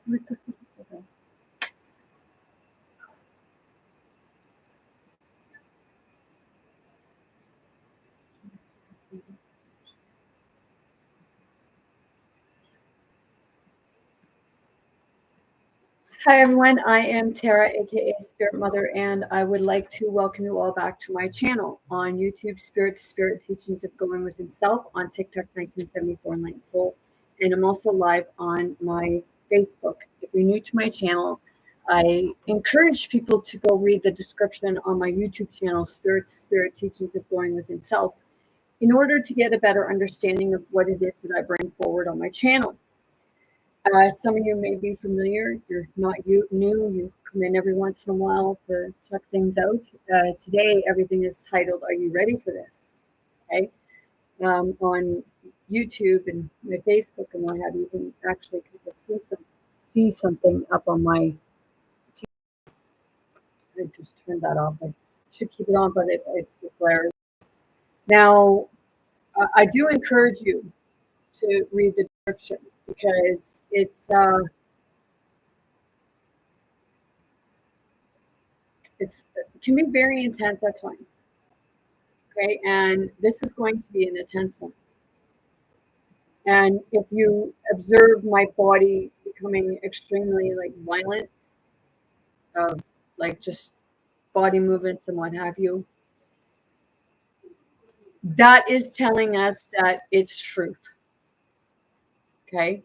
Hi, everyone. I am Tara, aka Spirit Mother, and I would like to welcome you all back to my channel on YouTube, Spirit Teachings of Going Within Self, on TikTok, 1974 Enlightened Soul, and I'm also live on my Facebook. If you're new to my channel, I encourage people to go read the description on my YouTube channel, Spirit Teachings of Going Within Self, in order to get a better understanding of what it is that I bring forward on my channel. Some of you may be familiar. You're not new. You come in every once in a while to check things out. Today, everything is titled, "Are you ready for this?" Okay. On YouTube and my Facebook and what have you, can actually kind of see something up on my. I just turned that off. I should keep it on, but it glares. Now, I do encourage you to read the description because it can be very intense at times. Okay, and this is going to be an intense one. And if you observe my body becoming extremely like violent, like just body movements and what have you, that is telling us that it's truth. Okay.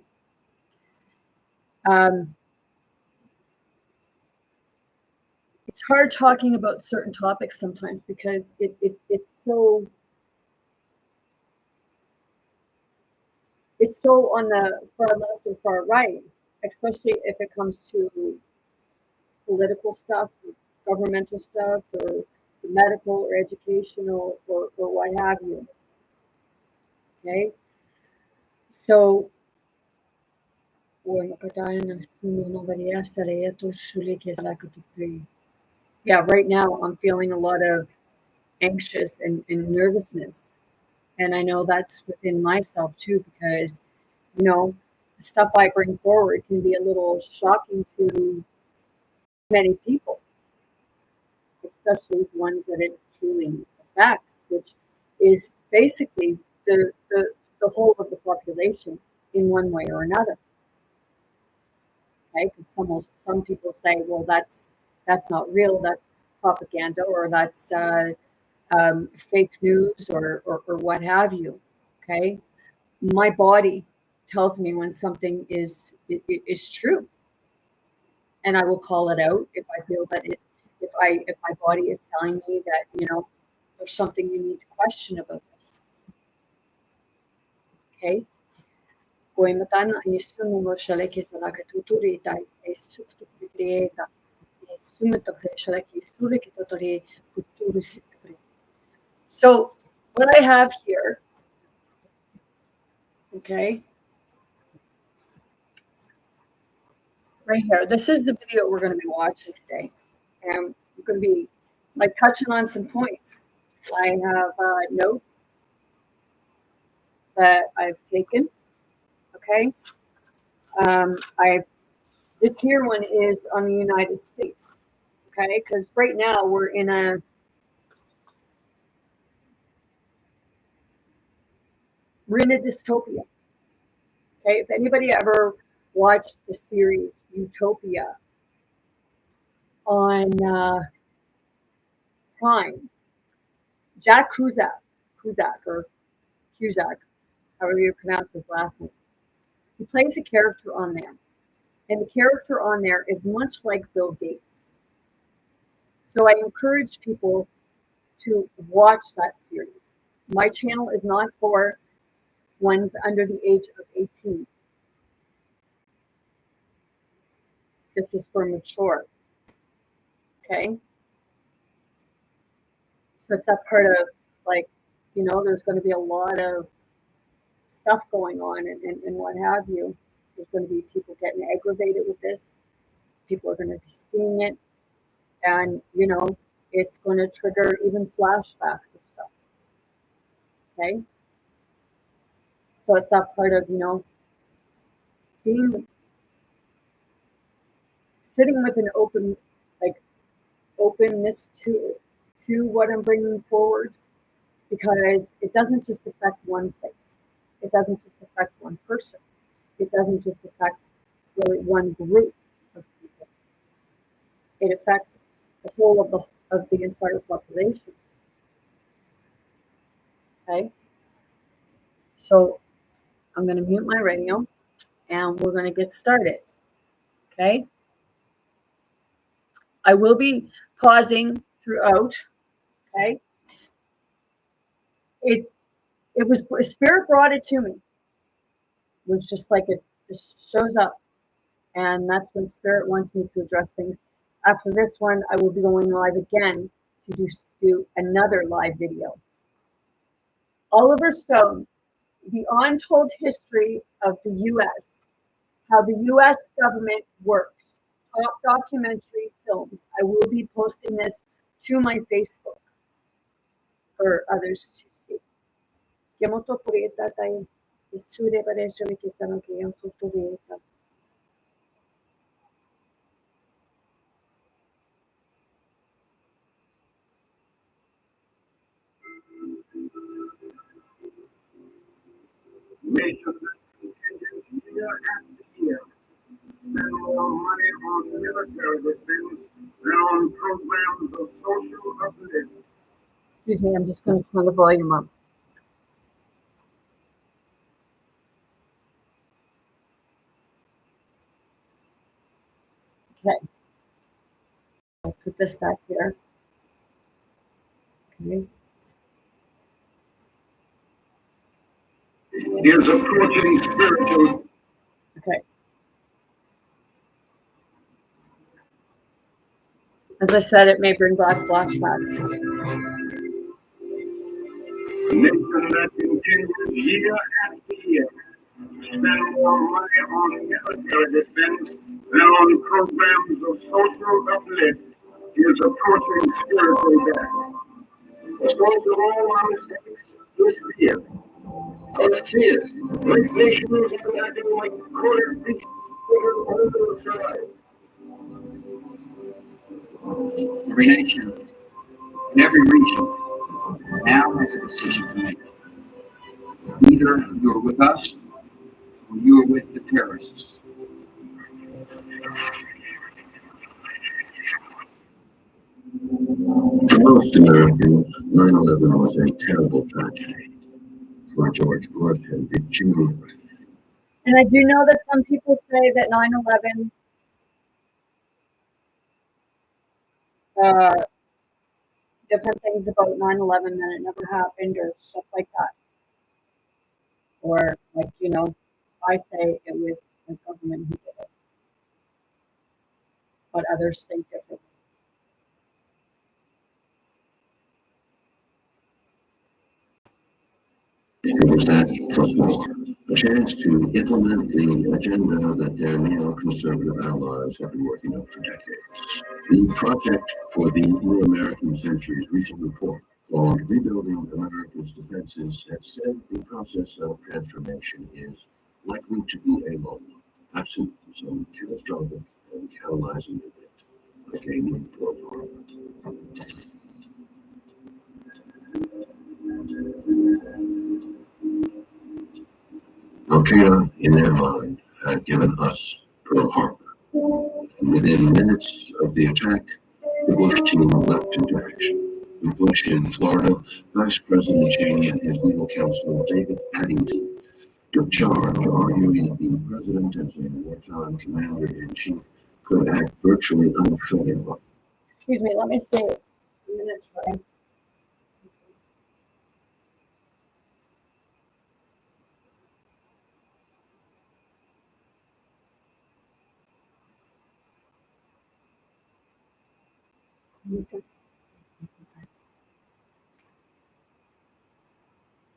It's hard talking about certain topics sometimes because it's so on the far left and far right, especially if it comes to political stuff, governmental stuff, or medical or educational or what have you. Okay, so yeah, right now I'm feeling a lot of anxious and nervousness, and I know that's within myself too because the stuff I bring forward can be a little shocking to many people, especially ones that it truly affects, which is basically the whole of the population in one way or another. Okay, because some people say, well, that's not real, that's propaganda, or that's fake news, or what have you. Okay, my body tells me when something is true, and I will call it out if I feel that if my body is telling me that there's something you need to question about this. Okay. Poematana Yisumu Shaleki Salaka Tuturita is Sukrieta is Sumata Shaleki Suriki Totori Kuturus. So what I have here, okay, right here, this is the video we're going to be watching today. And we're going to be like touching on some points. I have notes that I've taken. Okay. I This here one is on the United States. Okay, because right now we're in a dystopia. Okay, if anybody ever watched the series Utopia on Prime, Jack Cusack or Cusack, however you pronounce his last name, he plays a character on there. And the character on there is much like Bill Gates. So I encourage people to watch that series. My channel is not for ones under the age of 18. This is for mature. Okay. So it's that part of like, there's going to be a lot of stuff going on and what have you. There's going to be people getting aggravated with this. People are going to be seeing it. And, it's going to trigger even flashbacks of stuff. Okay. So it's that part of, being sitting with an openness to what I'm bringing forward, because it doesn't just affect one place. It doesn't just affect one person. It doesn't just affect really one group of people. It affects the whole of the entire population. Okay, so I'm going to mute my radio and we're going to get started. Okay, I will be pausing throughout. Okay, it was Spirit brought it to me. It was just like it just shows up, and that's when Spirit wants me to address things. After this one, I will be going live again to do another live video. Oliver Stone, The Untold History of the U.S., How the U.S. Government Works, Top Documentary Films. I will be posting this to my Facebook for others to see. Nations year after year spend more money on military defense than on programs of social upliftment. Excuse me, I'm just going to turn the volume up. Okay. I'll put this back here. Okay. Is approaching spiritual. Okay. As I said, it may bring back flashbacks. A nation that continues year after year to spend more money on military defense than on programs of social uplift is approaching spiritual death. The source of all our mistakes is fear. Our fears, like nations are acting like cornered beasts over the side. Every nation in every region now has a decision to make. Either you're with us or you are with the terrorists. For most Americans, 9/11 was a terrible tragedy. For George Bush and Dick Cheney, And I do know that some people say that 9/11 different things about 9/11 that it never happened or stuff like that. Or like, I say it was the government who did it. But others think differently. it was that plus more. A chance to implement the agenda that their neoconservative allies have been working on for decades. The Project for the New American Century's recent report called Rebuilding America's Defenses has said the process of transformation is likely to be a long one, absent some catastrophic and catalyzing event, like a new Pearl Harbor. Al-Qaeda, in their mind, had given us Pearl Harbor. And within minutes of the attack, the Bush team leapt into action. With Bush in Florida, Vice President Cheney and his legal counsel, David Paddington, took charge, arguing that the president, as a wartime commander-in-chief, could act virtually unfettered. Excuse me, let me say it. A minute, try. Okay.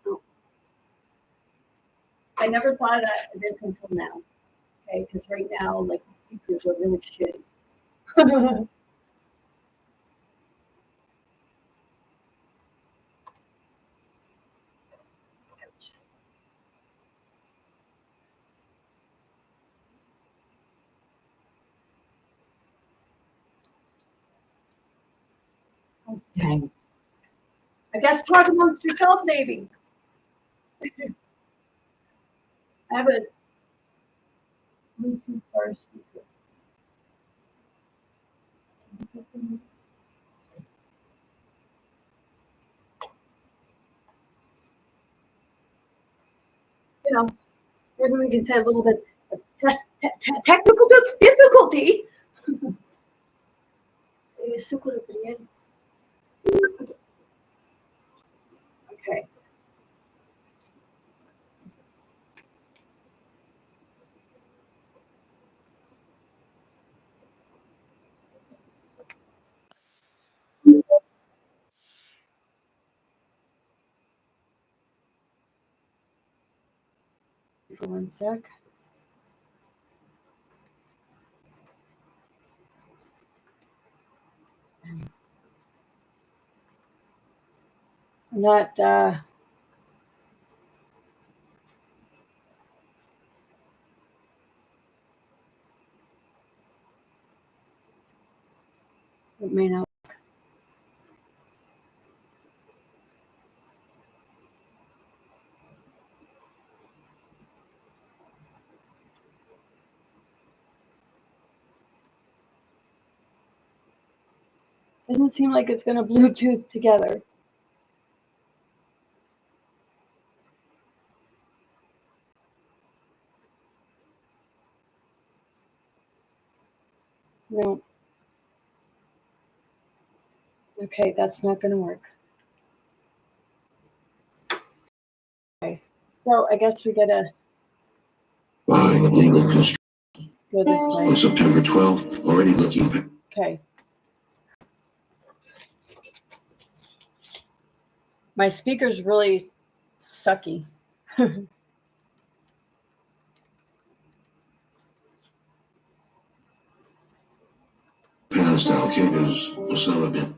Oh. I never thought of this until now. Okay, because right now, like, the speakers are really shitty. Oh, dang. I guess talk amongst yourself, maybe. I have a Bluetooth bar speaker. You know, maybe we can say a little bit of technical difficulty. Okay. For 1 sec. I'm not it may not. Doesn't seem like it's going to Bluetooth together. No. Okay, that's not going to work. Okay, so I guess we gotta By legal construction go this on way. September 12th, already looking back. Okay. My speaker's really sucky. Past Al-Qaeda's Osama bin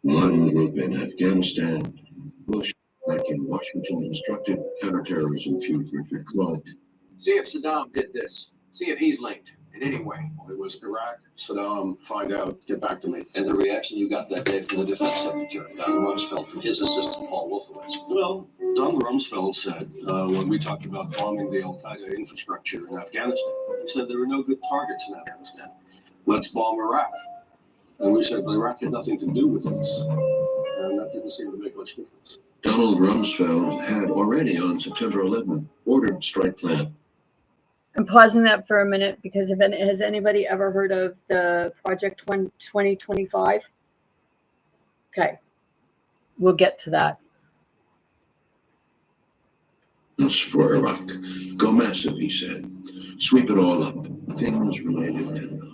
Laden group in Afghanistan. Bush, back in Washington, instructed counterterrorism chief Richard Clark. See if Saddam did this. See if he's linked in any way. It was Iraq, Saddam, find out, get back to me. And the reaction you got that day from the defense secretary, Don Rumsfeld, from his assistant, Paul Wolfowitz. Well, Don Rumsfeld said, when we talked about bombing the Al-Qaeda infrastructure in Afghanistan, he said there were no good targets in Afghanistan. Let's bomb Iraq. And we said, but Iraq had nothing to do with this. And that didn't seem to make much difference. Donald Rumsfeld had already on September 11th ordered strike plan. I'm pausing that for a minute because has anybody ever heard of the Project 2025? Okay, we'll get to that. For Iraq. Go massive, he said. Sweep it all up. Things related and not.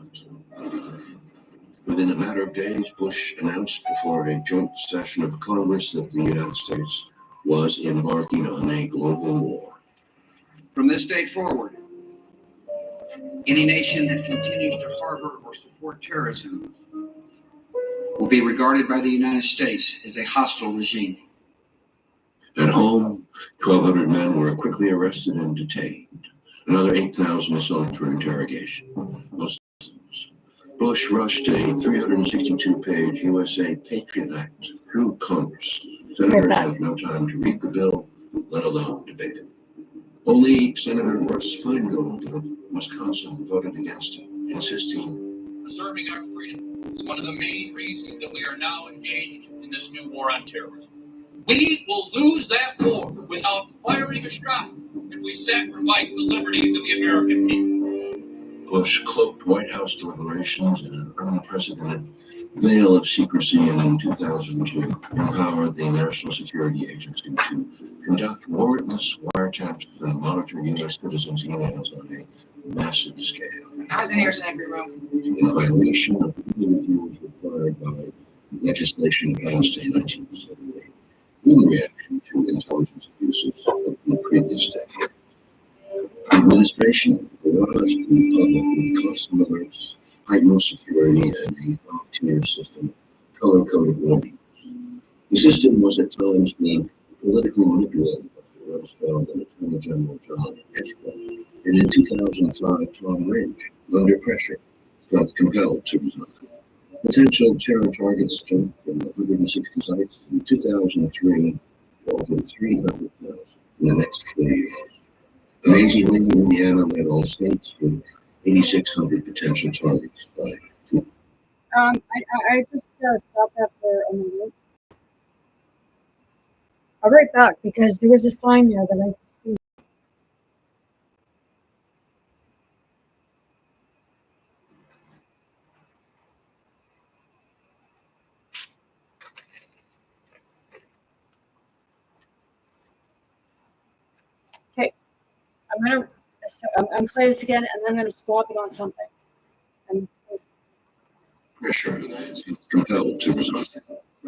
Within a matter of days, Bush announced before a joint session of Congress that the United States was embarking on a global war. From this day forward, any nation that continues to harbor or support terrorism will be regarded by the United States as a hostile regime. At home, 1,200 men were quickly arrested and detained. Another 8,000 assigned for interrogation. Most Bush rushed a 362-page USA Patriot Act through Congress. Senators had no time to read the bill, let alone debate it. Only Senator Russ Feingold of Wisconsin voted against it, insisting, preserving our freedom is one of the main reasons that we are now engaged in this new war on terrorism. We will lose that war without firing a shot if we sacrifice the liberties of the American people. Bush cloaked White House deliberations in an unprecedented veil of secrecy and in 2002 empowered the National Security Agency to conduct warrantless wiretaps and monitor U.S. citizens' emails on a massive scale. Eyes and ears in every room. In violation of the reviews required by legislation passed in 1978 in reaction to intelligence abuses of the previous decade. The administration barraged the public with constant alerts, heightened security, and a top-tier system of color-coded warnings. The system was at times being politically manipulated by Rumsfeld and Attorney General John Ashcroft, and in 2005, Tom Ridge, under pressure, felt compelled to resign. Potential terror targets jumped from 160 sites in 2003 to over 300,000 in the next 4 years. Amazingly, Indiana led all states with 8,600 potential targets by I just stopped that for a minute. I'll be right back because there was a sign there that I just see. Okay, I'm gonna play this again, and then I'm gonna swap it on something. And pressure felt compelled to resign.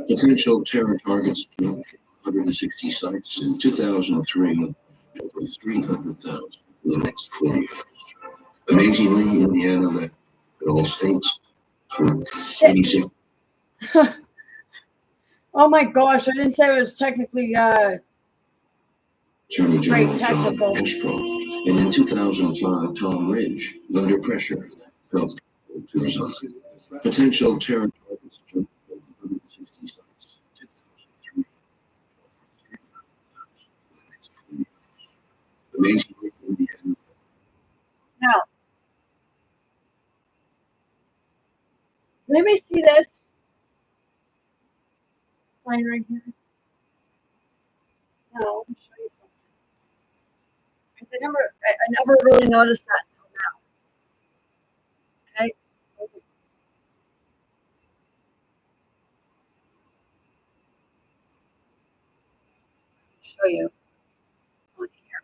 Potential terror targets jumped from 160 sites in 2003 to over 300,000 in the next 4 years. Amazingly, Indiana led all states with 86. Oh my gosh, I didn't say it was technically Attorney General Right, John technical. Ashcroft, and in 2005, Tom Ridge, under pressure, felt compelled to resign. Potential terror targets jumped from 160 sites in 2003 to over 300,000 in the next 4 years. Amazingly, Indiana. Now, let me see this sign right here. Now, let me show you something. Because I never really noticed that until now. Okay? Show you on here.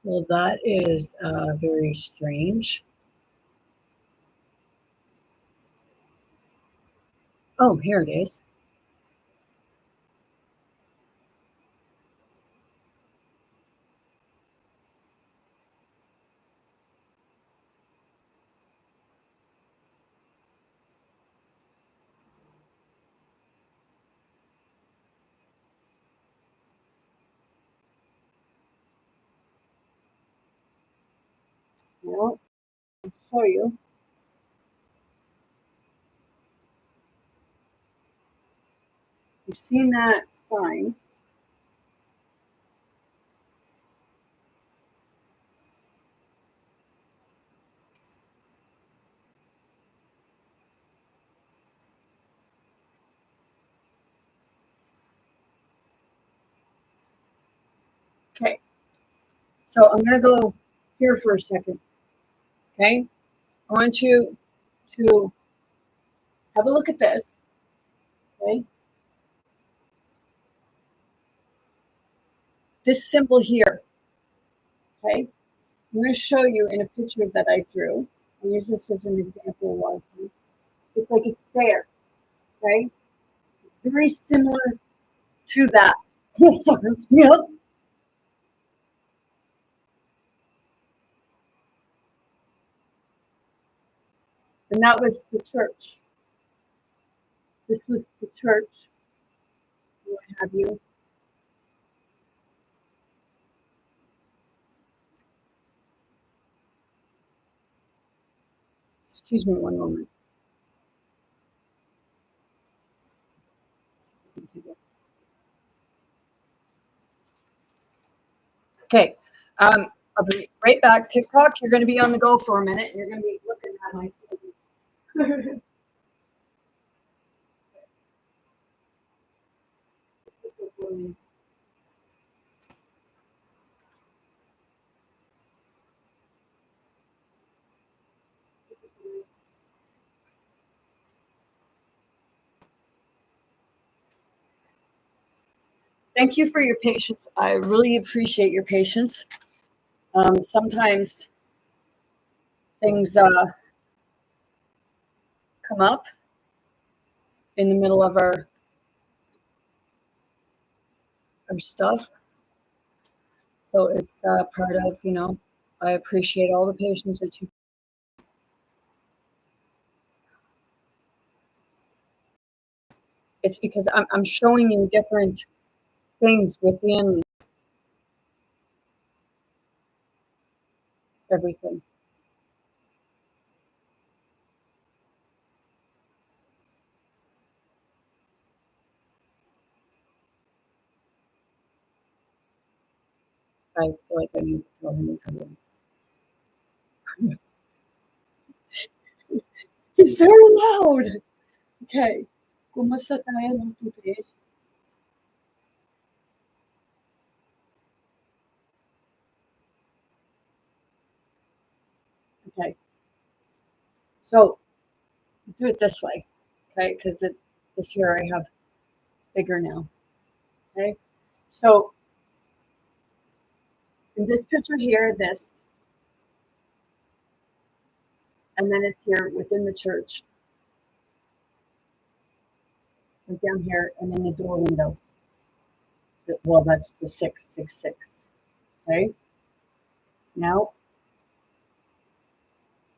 Well, that is very strange. Oh, here it is. Well, I'll show you. You've seen that sign. Okay. So I'm going to go here for a second. Okay. I want you to have a look at this. Okay. This symbol here. Okay. I'm going to show you in a picture that I drew. I'll use this as an example while I was doing. It's like it's there. Okay. It's very similar to that. Yep. And that was the church. This was the church. What have you? Excuse me one moment. Okay. I'll be right back. TikTok, you're going to be on the go for a minute. You're going to be looking at my screen. Thank you for your patience. I really appreciate your patience. Sometimes things come up in the middle of our stuff. So it's part of, I appreciate all the patience that you. It's because I'm showing you different things within everything. I feel like I need to tell him to come in. He's very loud. Okay. Kumusta tayo ng today? Okay. So do it this way. Okay, because this here I have bigger now. Okay. So in this picture here, this, and then it's here within the church. And down here, and then the door window. Well, that's the 666. Okay. Now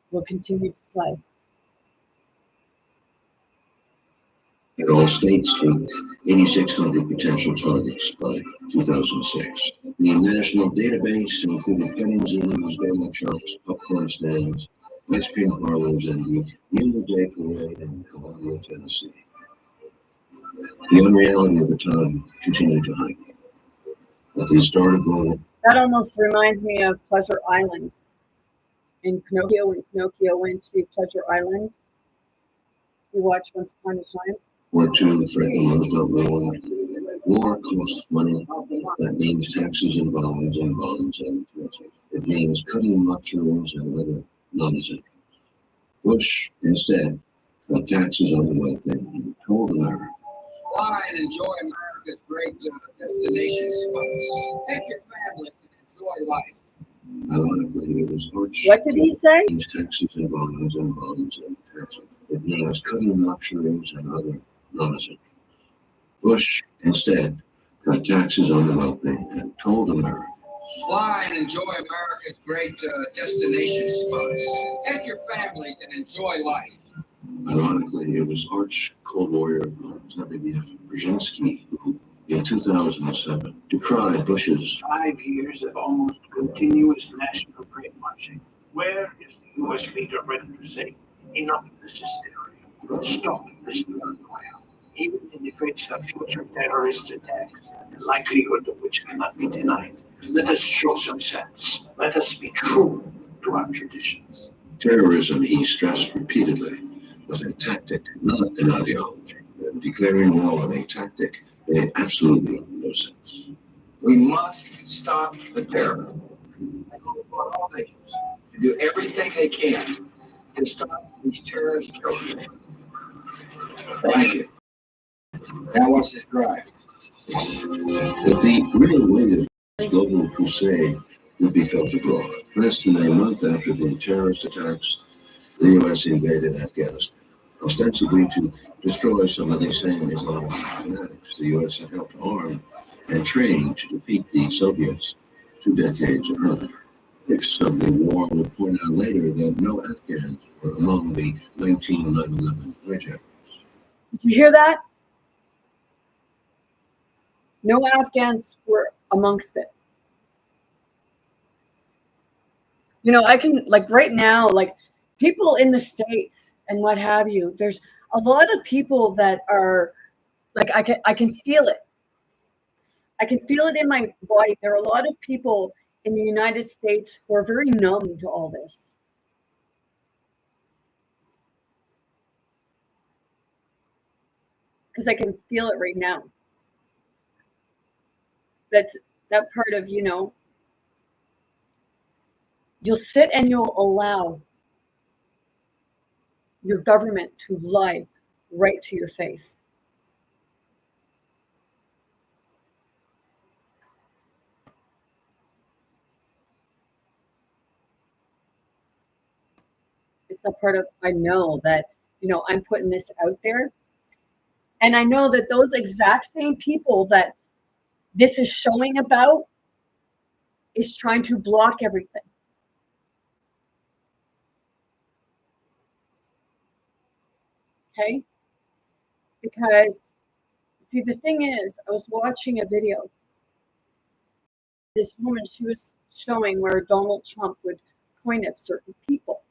we'll continue to play. It all states with 8,600 potential targets by 2006. The national database included petting zoos, donut shops, popcorn stands, ice cream parlors, and the Annual Day Parade in Columbia, Tennessee. The unreality of the time continued to hide me. At the start of going, That almost reminds me of Pleasure Island. In Pinocchio, when Pinocchio went to Pleasure Island, you watched Once Upon a Time. War II, Franklin Roosevelt warned, war costs money. That means taxes and bonds and bonds and taxes. It means cutting luxuries and other non-essentials. Bush, instead, cut taxes on the wealthy and told America, Fly and enjoy America's great destination spots. Take your family and enjoy life. ironically, it was Arch. What did he say? It means taxes and bonds and bonds and taxes. It means cutting luxuries and other non-essentials. Bush, instead, cut taxes on the wealthy and told America, Fly and enjoy America's great destination spots. Take your families and enjoy life. ironically, it was arch cold warrior Vladimir Brzezinski who, in 2007, decried Bush's 5 years of almost continuous national brainwashing. Where is the U.S. leader ready to say, enough of this hysteria? Stop this paranoia. Even in the face of future terrorist attacks, the likelihood of which cannot be denied. Let us show some sense. Let us be true to our traditions. terrorism, he stressed repeatedly, was a tactic, not an ideology. And declaring war a tactic made absolutely no sense. We must stop the terror. I call upon all nations to do everything they can to stop these terrorist killers. Thank you. Now watch this drive. But the real weight of this global crusade would be felt abroad. Less than a month after the terrorist attacks, the U.S. invaded Afghanistan, ostensibly to destroy some of the same Islamic fanatics the U.S. had helped arm and train to defeat the Soviets 2 decades earlier. Critics of the war would point out later that no Afghans were among the 1911 hijackers. Did you hear that? No Afghans were amongst it. I can, like, right now, like, people in the States and what have you, there's a lot of people that are, like, I can feel it. I can feel it in my body. There are a lot of people in the United States who are very numb to all this. Because I can feel it right now. That's that part of, you'll sit and you'll allow your government to lie right to your face. that part of, I know that, I'm putting this out there. And I know that those exact same people that this is showing about is trying to block everything. Okay? Because, see, the thing is, I was watching a video. This woman, she was showing where Donald Trump would point at certain people.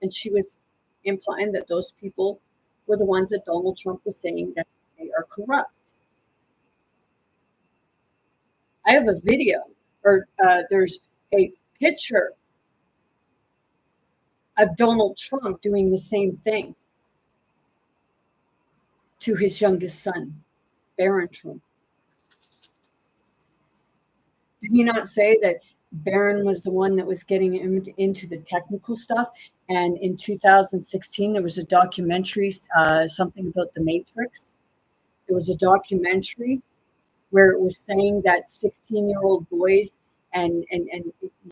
And she was implying that those people were the ones that Donald Trump was saying that they are corrupt. I have a video, or there's a picture of Donald Trump doing the same thing to his youngest son, Barron Trump. Did he not say that Barron was the one that was getting into the technical stuff? And in 2016, there was a documentary, something about the Matrix. There was a documentary where it was saying that 16-year-old boys and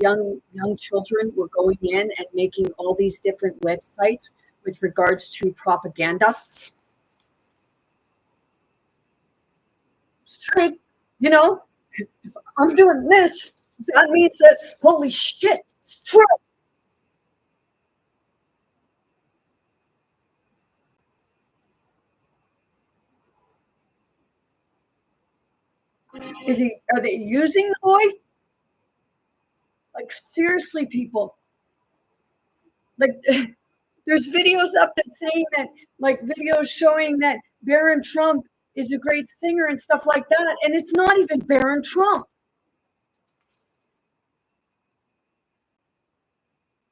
young children were going in and making all these different websites with regards to propaganda. Straight, if I'm doing this, that means that, holy shit, it's true. Are they using the boy? Like, seriously, people. Like, there's videos up that saying that, like, videos showing that Barron Trump is a great singer and stuff like that, and it's not even Barron Trump.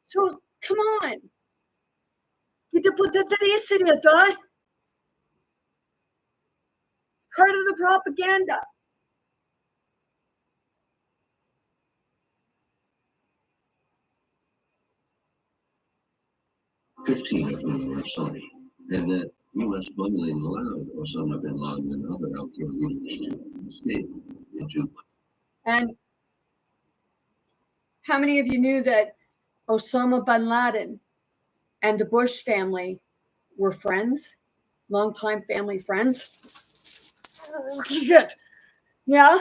So, come on. It's part of the propaganda. $15 of whom were Saudi, and that U.S. bungling allowed Osama bin Laden and other al-Qaeda leaders to escape into. And how many of you knew that Osama bin Laden and the Bush family were friends, longtime family friends? Yeah.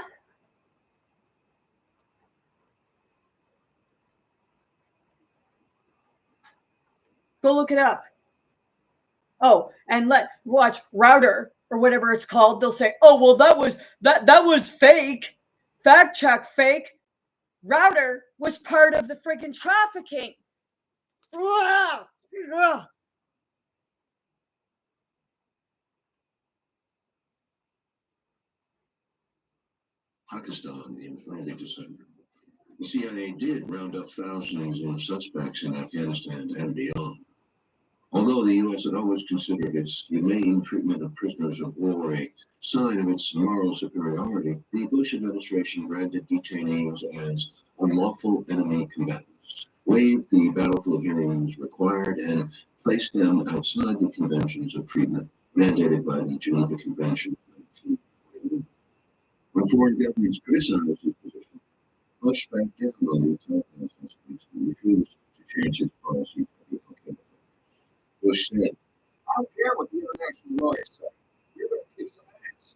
Go look it up. Oh, and watch Router or whatever it's called. They'll say, "Oh, well, that was fake. Fact check, fake. Router was part of the friggin' trafficking." Pakistan in early December. The CIA did round up thousands of suspects in Afghanistan and beyond. Although the U.S. had always considered its humane treatment of prisoners of war a sign of its moral superiority, the Bush administration branded detainees as unlawful enemy combatants, waived the battlefield hearings required, and placed them outside the conventions of treatment mandated by the Geneva Convention of 1941. When foreign governments criticized his position, Bush backed down on the attack and refused to change his policy for the al-Qaeda. Bush said, I don't care what the international lawyers say. You're going to kick some ass.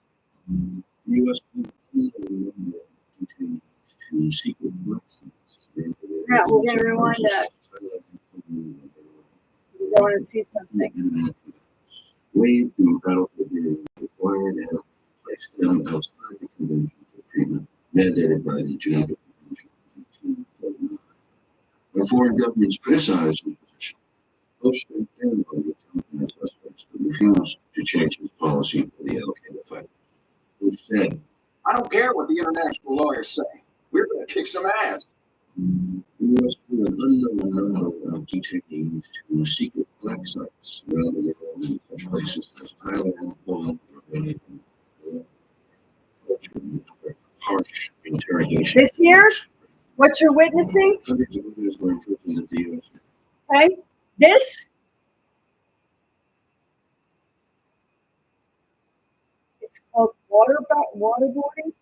The U.S. continued to secret elections. Yeah, we're going to rewind that. I want to see something. Waived the battlefield hearings required and placed them outside the conventions of treatment mandated by the Geneva Convention of 1949. When foreign governments criticized his position, Bush backed down on the Taliban suspects but refused to change his policy for the al-Qaeda fighters. Bush said, I don't care what the international lawyers say. We're going to kick some ass. The U.S. flew an unknown number of detainees to secret black sites around the world in such places as Thailand, Poland, Romania, and harsh interrogation. This year, what you're witnessing, Hundreds of others were imprisoned at the U.S. okay? This, it's called waterboarding.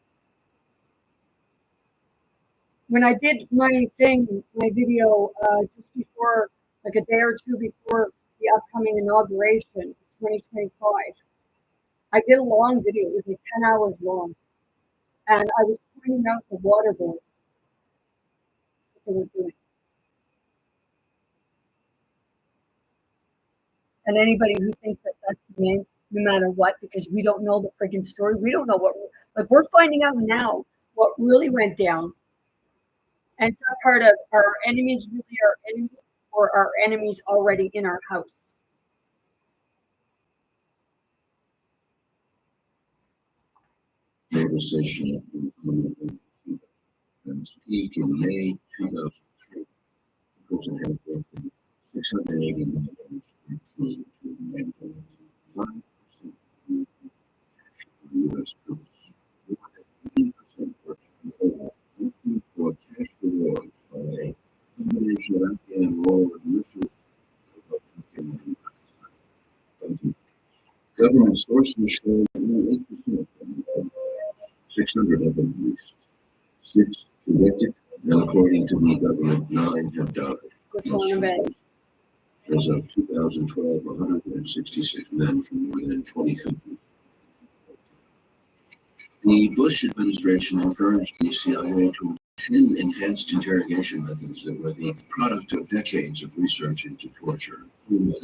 When I did my video just before like a day or two before the upcoming inauguration of 2025. I did a long video. It was like 10 hours long. And I was pointing out the water board that they were doing. And anybody who thinks that that's humane, no matter what, because we don't know the freaking story, we don't know what, like, we're finding out now what really went down. And it's not part of our enemies really our enemies, or our enemies already in our house. Negotiation and peak in May 2003. The president had posted $680 million to 9.5% U.S. troops. 80% for cash rewards by a combination of Afghan war and Russian government sources show that only 8% of 600 have been released. 6 convicted, and according to the government, 9 have died. As of 2012, 166 men from more than 20 countries. The Bush administration encouraged the CIA to implement enhanced interrogation methods that were the product of decades of research into torture. In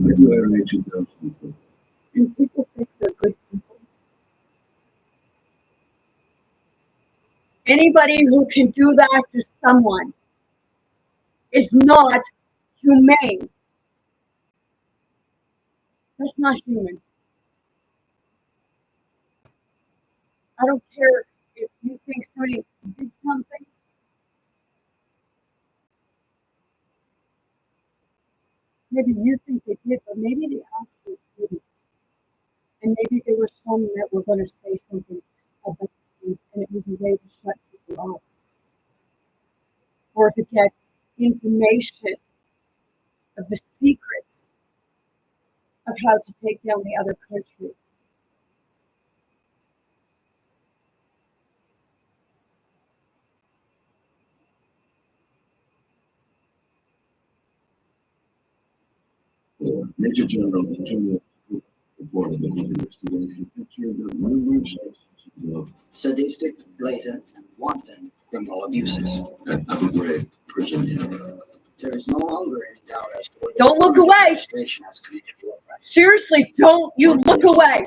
February 2004. And people think they're good people. Anybody who can do that to someone is not humane. That's not human. I don't care if you think somebody did something. Maybe you think they did, but maybe they actually didn't. And maybe there were some that were going to say something about things, and it was a way to shut people up. Or to get information of the secrets of how to take down the other country. Major General Antonio reported that his investigation pictured numerous instances of sadistic, blatant, wanton criminal abuses. At Abu Ghraib prison in Iraq. There is no longer any doubt as to what Don't look the away. administration has committed to effect. Seriously, don't you look away.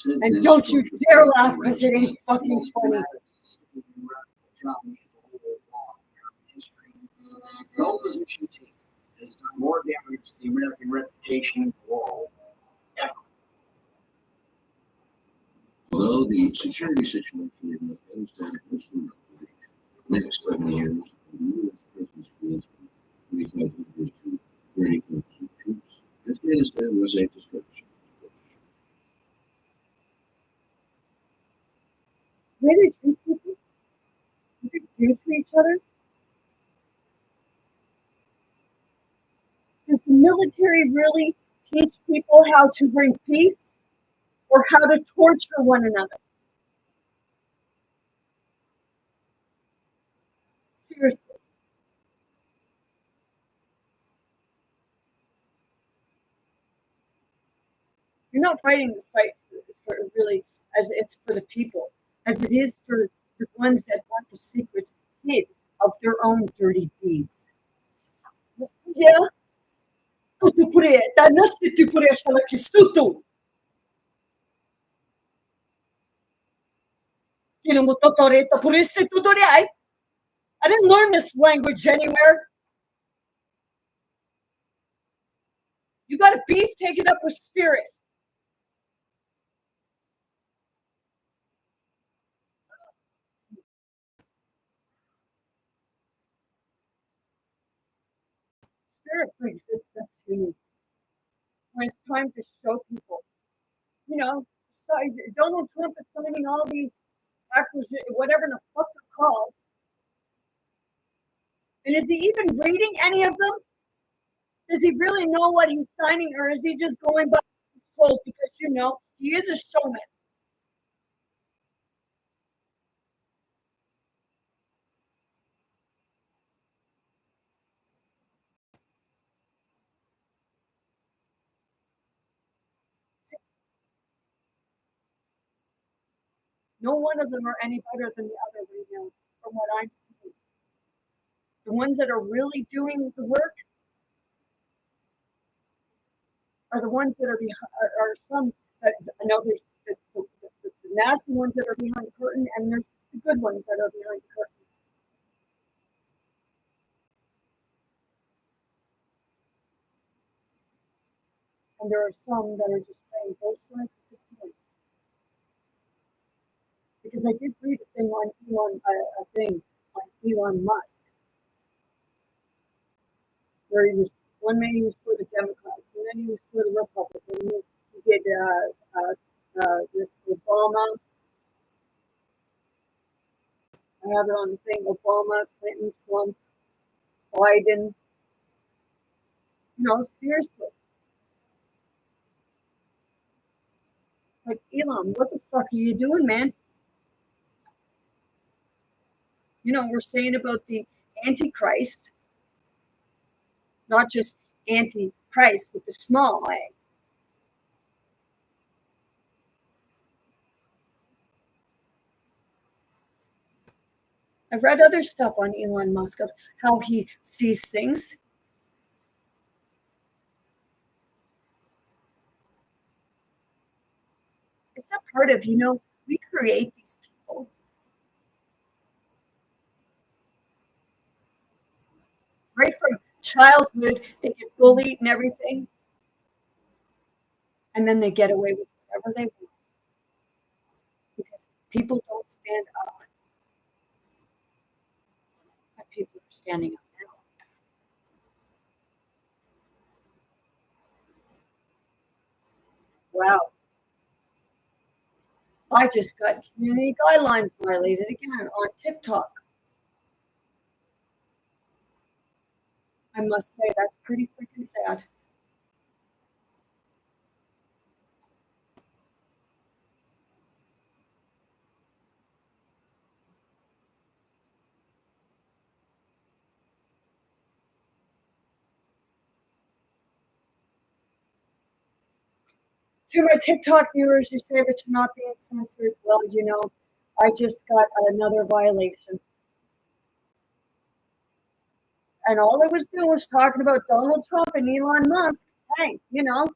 And don't you dare laugh because it ain't fucking funny. No opposition team has done more damage to the American reputation in the world ever. Although the security situation in Afghanistan has been the next 7 years, the U.S. prison schools from 3,000 to 30,000 troops, Afghanistan was a distraction. Where do you people? What do they do to each other? Does the military really teach people how to bring peace or how to torture one another? Seriously. You're not fighting the fight for really as it's for the people, as it is for the ones that want the secrets hid of their own dirty deeds. Yeah. Tutto pure, da nasti pure așa la chistutu. You know, mototoreta pure se tutoriai. I didn't learn this language anywhere. You got a beef, take it up with spirit. Spirit brings this stuff to me. When it's time to show people, you know, so Donald Trump is signing all these whatever the fuck they're called. And is he even reading any of them? Does he really know what he's signing, or is he just going by told because, you know, he is a showman. No one of them are any better than the other right now, from what I'm seeing. The ones that are really doing the work are the ones that are behind, are some that I know there's the nasty ones that are behind the curtain, and there's the good ones that are behind the curtain. And there are some that are just playing both sides of the coin. Because I did read a thing on Elon Musk, where he was one minute he was for the Democrats, and then he was for the Republicans. He did with Obama. I have it on the thing: Obama, Clinton, Trump, Biden. No, seriously. Like, Elon, what the fuck are you doing, man? You know, we're saying about the Antichrist, not just Antichrist with the small a. I've read other stuff on Elon Musk of how he sees things. It's a part of, you know, we create these people. Right from childhood, they get bullied and everything, and then they get away with whatever they want because people don't stand up. But people are standing up now. Wow. I just got community guidelines violated again on TikTok. I must say, that's pretty freaking sad. To my TikTok viewers who say that you're not being censored, well, you know, I just got another violation. And all I was doing was talking about Donald Trump and Elon Musk. Hey, you know,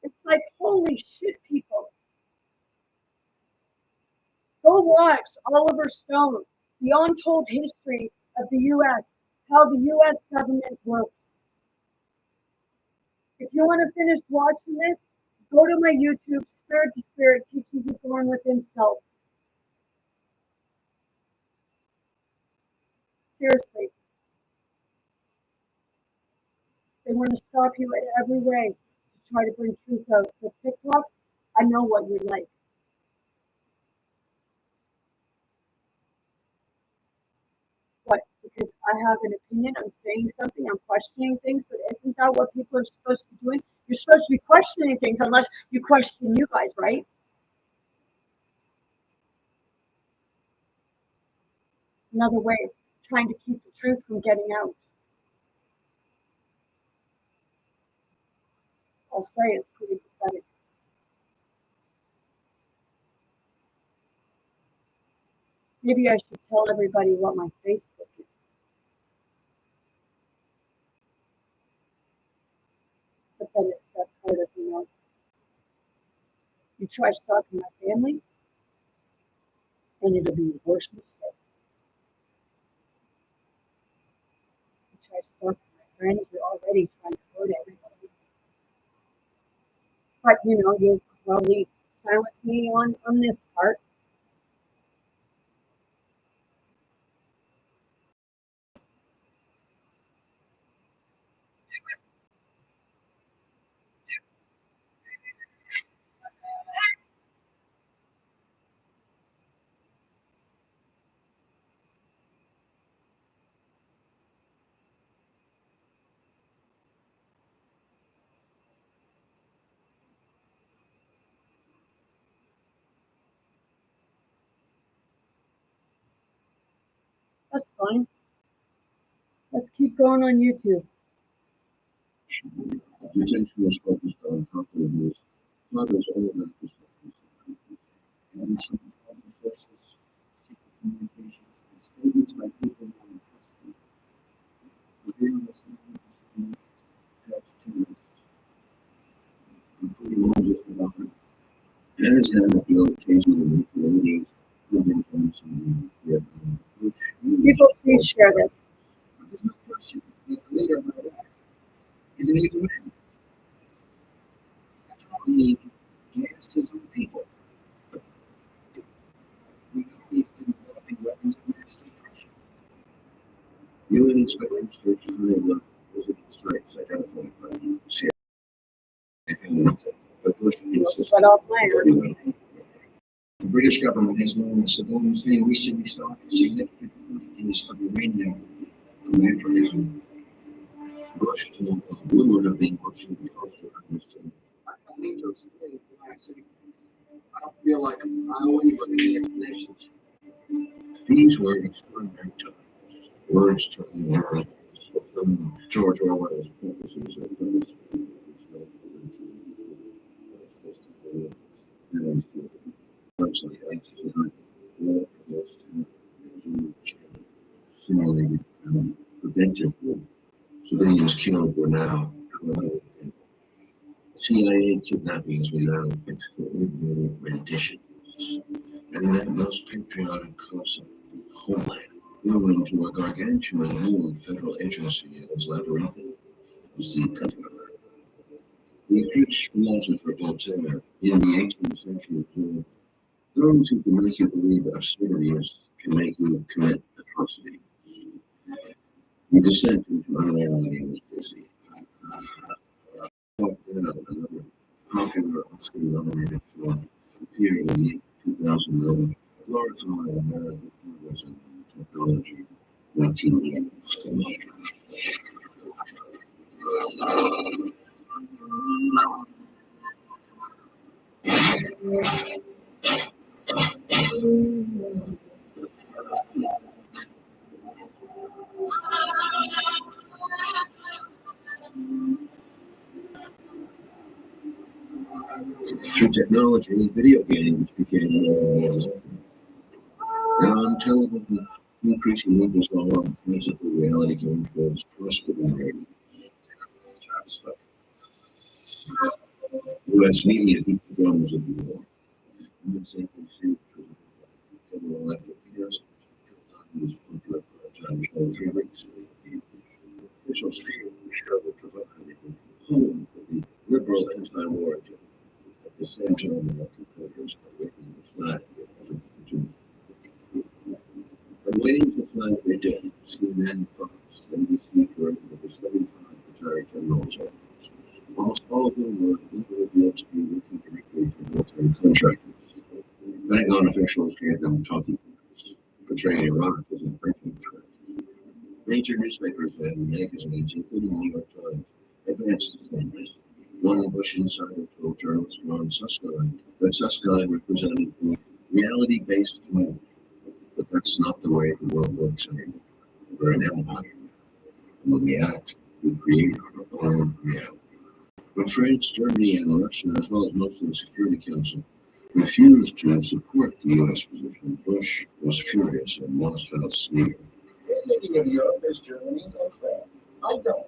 it's like, holy shit, people. Go watch Oliver Stone, The Untold History of the U.S., how the U.S. government works. If you want to finish watching this, go to my YouTube, Spirit to Spirit, Teachings of Going Within Self. Seriously. They want to stop you in every way to try to bring truth out. So TikTok, I know what you're like. What? Because I have an opinion, I'm saying something, I'm questioning things, but isn't that what people are supposed to be doing? You're supposed to be questioning things unless you question you guys, right? Another way of trying to keep the truth from getting out. I'll say it's pretty pathetic. Maybe I should tell everybody what my Facebook is. But then it's that part of, you know, you try stalking my family, and it'll be a worse mistake. You try stalking my friends, you're already trying to hurt everybody. But, you know, you'll probably silence me on this part. fine. Let's keep going on YouTube. The attention was focused on conflict news. Fathers all about this. And some sources, secret communications, statements by people who are trusted. The various text terrorists, including Moses development, as have built occasionally communities within terms of People, please share this. There's no question that the leader of Iraq is an evil man. After all, he gassed his own people. We know he's been developing weapons of mass destruction. UN inspectors searches and visiting sites identified by the CIA. They found nothing, but Bush insists. But all plans. The British government has known that Saddam Hussein recently sought significant quantities of uranium from Africa. Bush told we would have been watching the also understand. I don't need to explain why I say things. I don't feel like I owe anybody any explanations. These were extraordinary times. Words took the world. Fulfilling George Orwell's prophecies of those similarly, preventive war. Civilians killed were now CIA kidnappings were now extraordinary renditions. And in that most patriotic close of the homeland, grew into a gargantuan new federal agency as labyrinthine as the Pentagon. The French philosopher Voltaire in the 18th century observed, those who can make you believe absurdities can make you commit atrocity. The descent into unreality was busy. Another popular Oscar-nominated film appeared in 2011, glorifying American progress in technology, 1980s. Through technology, video games became more and more often. And on television, increasingly was all physical reality games was cross-cutting. U.S. media beat the drums of the war. MSNBC Federal Electric Cast was popular primetime show 3 weeks ago. Officials feel the show would provide a home for the liberal anti-war agenda. At the same time, the competitors are waving the flag of every opportunity. And waving the flag they did, CNN, Fox, NBC, for over 75 retired generals. Almost all of them were legally able to be working directly for military contractors. Pentagon officials gave them talking points, portraying Iraq as an urgent threat. Major newspapers and magazines, including the New York Times, advanced the claims. One Bush insider told journalist Ron Suskind that Suskind represented a reality-based community. But that's not the way the world works anymore. We're an empire. And when we act, we create our own reality. But France, Germany, and Russia, as well as most of the Security Council, refused to support the U.S. position. Bush was furious and once felt sneered. Who's thinking of Europe as Germany and France? I don't.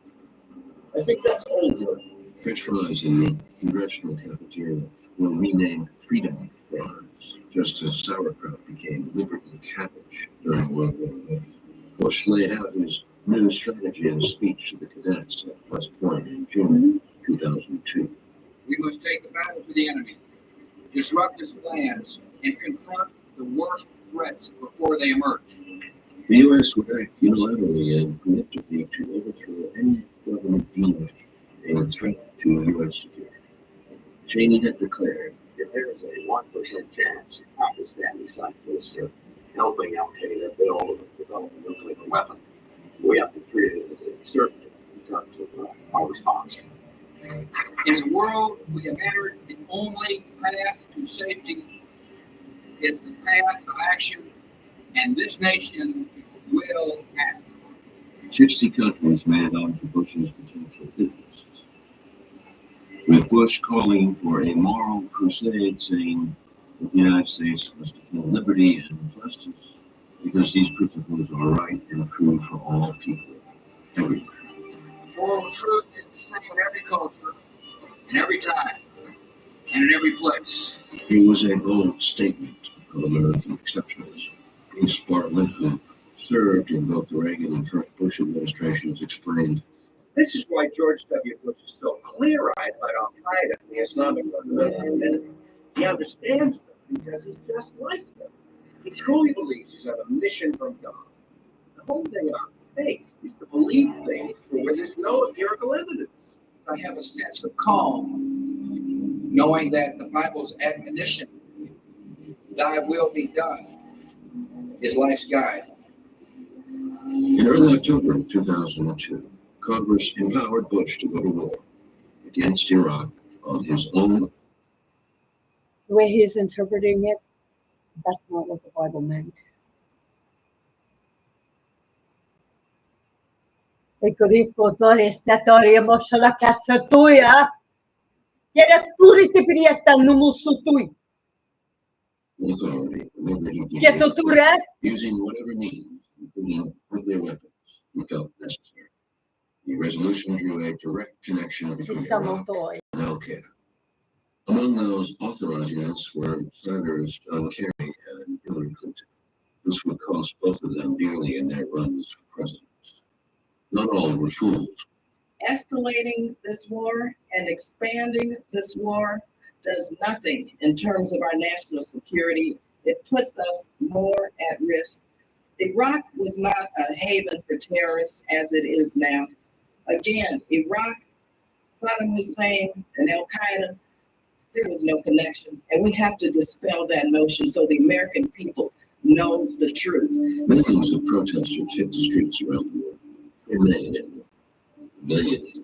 I think that's old Europe. French fries in the congressional cafeteria were renamed Freedom Fries, just as sauerkraut became Liberty Cabbage during World War I. Bush laid out his new strategy in a speech to the cadets at West Point in June 2002. We must take the battle to the enemy, disrupt his plans, and confront the worst threats before they emerge. The U.S. would act unilaterally and preemptively to overthrow any government deemed a threat to U.S. security. Cheney had declared, If there is a 1% chance Pakistanis like this are helping Al Qaeda build and develop a nuclear weapon, we have to treat it as a certainty in terms of our response. In the world we have entered, the only path to safety is the path of action, and this nation will happen. 60 countries manned on to Bush's potential interests, with Bush calling for a moral crusade, saying that the United States must defend liberty and justice because these principles are right and true for all people everywhere. Moral truth is the same in every culture, in every time, and in every place. It was a bold statement of American exceptionalism. Bruce Bartlett, who served in both the Reagan and first Bush administrations, explained, This is why George W. Bush is so clear-eyed about Al-Qaeda and the Islamic fundamental identity. He understands them because he's just like them. He truly believes he's on a mission from God. The whole thing about faith is to believe things for where there's no empirical evidence. I have a sense of calm, knowing that the Bible's admonition, thy will be done, is life's guide. in early October 2002, Congress empowered Bush to go to war against Iraq on his own. The way he's interpreting it, that's not what the Bible meant. Authority, using whatever means, including nuclear weapons, he felt necessary. The resolution drew a direct connection between Iraq and Al-Qaeda. Among those authorizing this were Senators John Kerry and Hillary Clinton. This would cost both of them dearly in their runs for president. Not all were fools. Escalating this war and expanding this war does nothing in terms of our national security. It puts us more at risk. Iraq was not a haven for terrorists as it is now. Again, Iraq, Saddam Hussein, and Al-Qaeda, there was no connection. And we have to dispel that notion so the American people know the truth. Millions of protesters hit the streets around the world. In May, millions,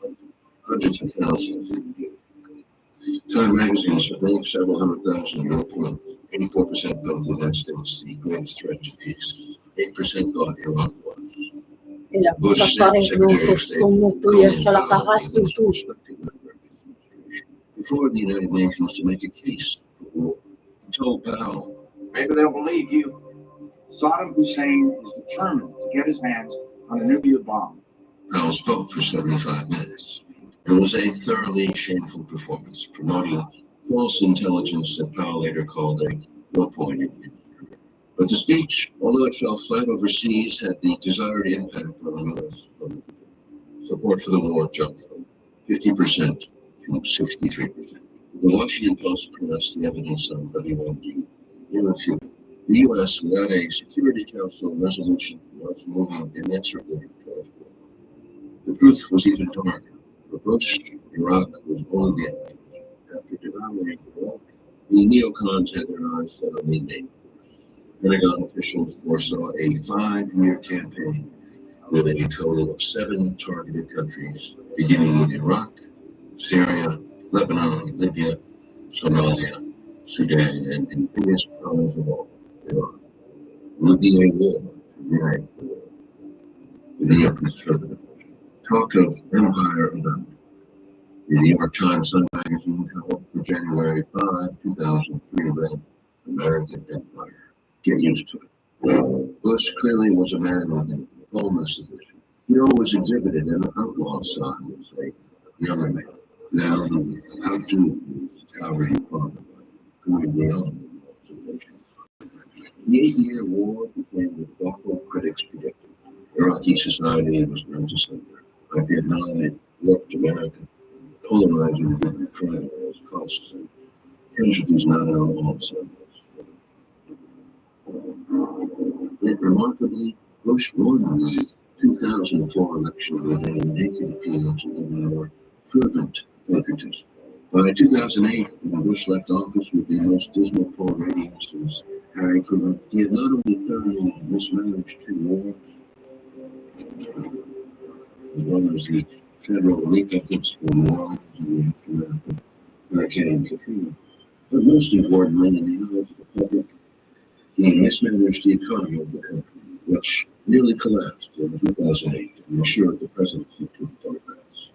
hundreds of thousands in Europe. Time magazine surveyed several hundred thousand Europeans. 84% thought the United States the greatest threat to peace. 8% thought Iraq was. Bush sent Secretary of State before the United Nations to make a case for war. He told Powell, Maybe they'll believe you. Saddam Hussein is determined to get his hands on a nuclear bomb. Powell spoke for 75 minutes. It was a thoroughly shameful performance, promoting false intelligence that Powell later called a low point in his career. But the speech, although it fell flat overseas, had the desired impact on U.S. Support for the war jumped from 50% to 63%. The Washington Post pronounced the evidence on WMD irrefutable. The U.S., without a Security Council resolution, was moving inexorably towards war. The truth was even darker. For Bush, Iraq was only the end. After devouring Iraq, the neocons had their eyes set on the main course. Pentagon officials foresaw a 5-year campaign with a total of 7 targeted countries, beginning with Iraq, Syria, Lebanon, Libya, Somalia, Sudan, and the biggest prize of all, Iran. It would be a war to unite the world. The neoconservative talk of empire abounded. The New York Times Sun magazine called for January 5, 2003 read American Empire. Get used to it. Bush clearly was a man with a boldness of vision. He always exhibited an outlaw side as a younger man. Now the outdo is towering father, going beyond the observation. The 8-year war became the debacle critics predicted. Iraqi society was run to center. Like Vietnam, it warped America, polarizing the different front as costs and casualties not on all sides. Yet remarkably, Bush won the 2004 election with a naked appeal to the more fervent patriotism. By 2008, when Bush left office with the most dismal poll ratings since Harry Truman, he had not only thoroughly mismanaged 2 wars, as well as the federal relief efforts for New Orleans and the aftermath of Hurricane Katrina, but most importantly, in the eyes of the public, he mismanaged the economy of the country, which nearly collapsed in 2008 and assured the presidency to the Democrats.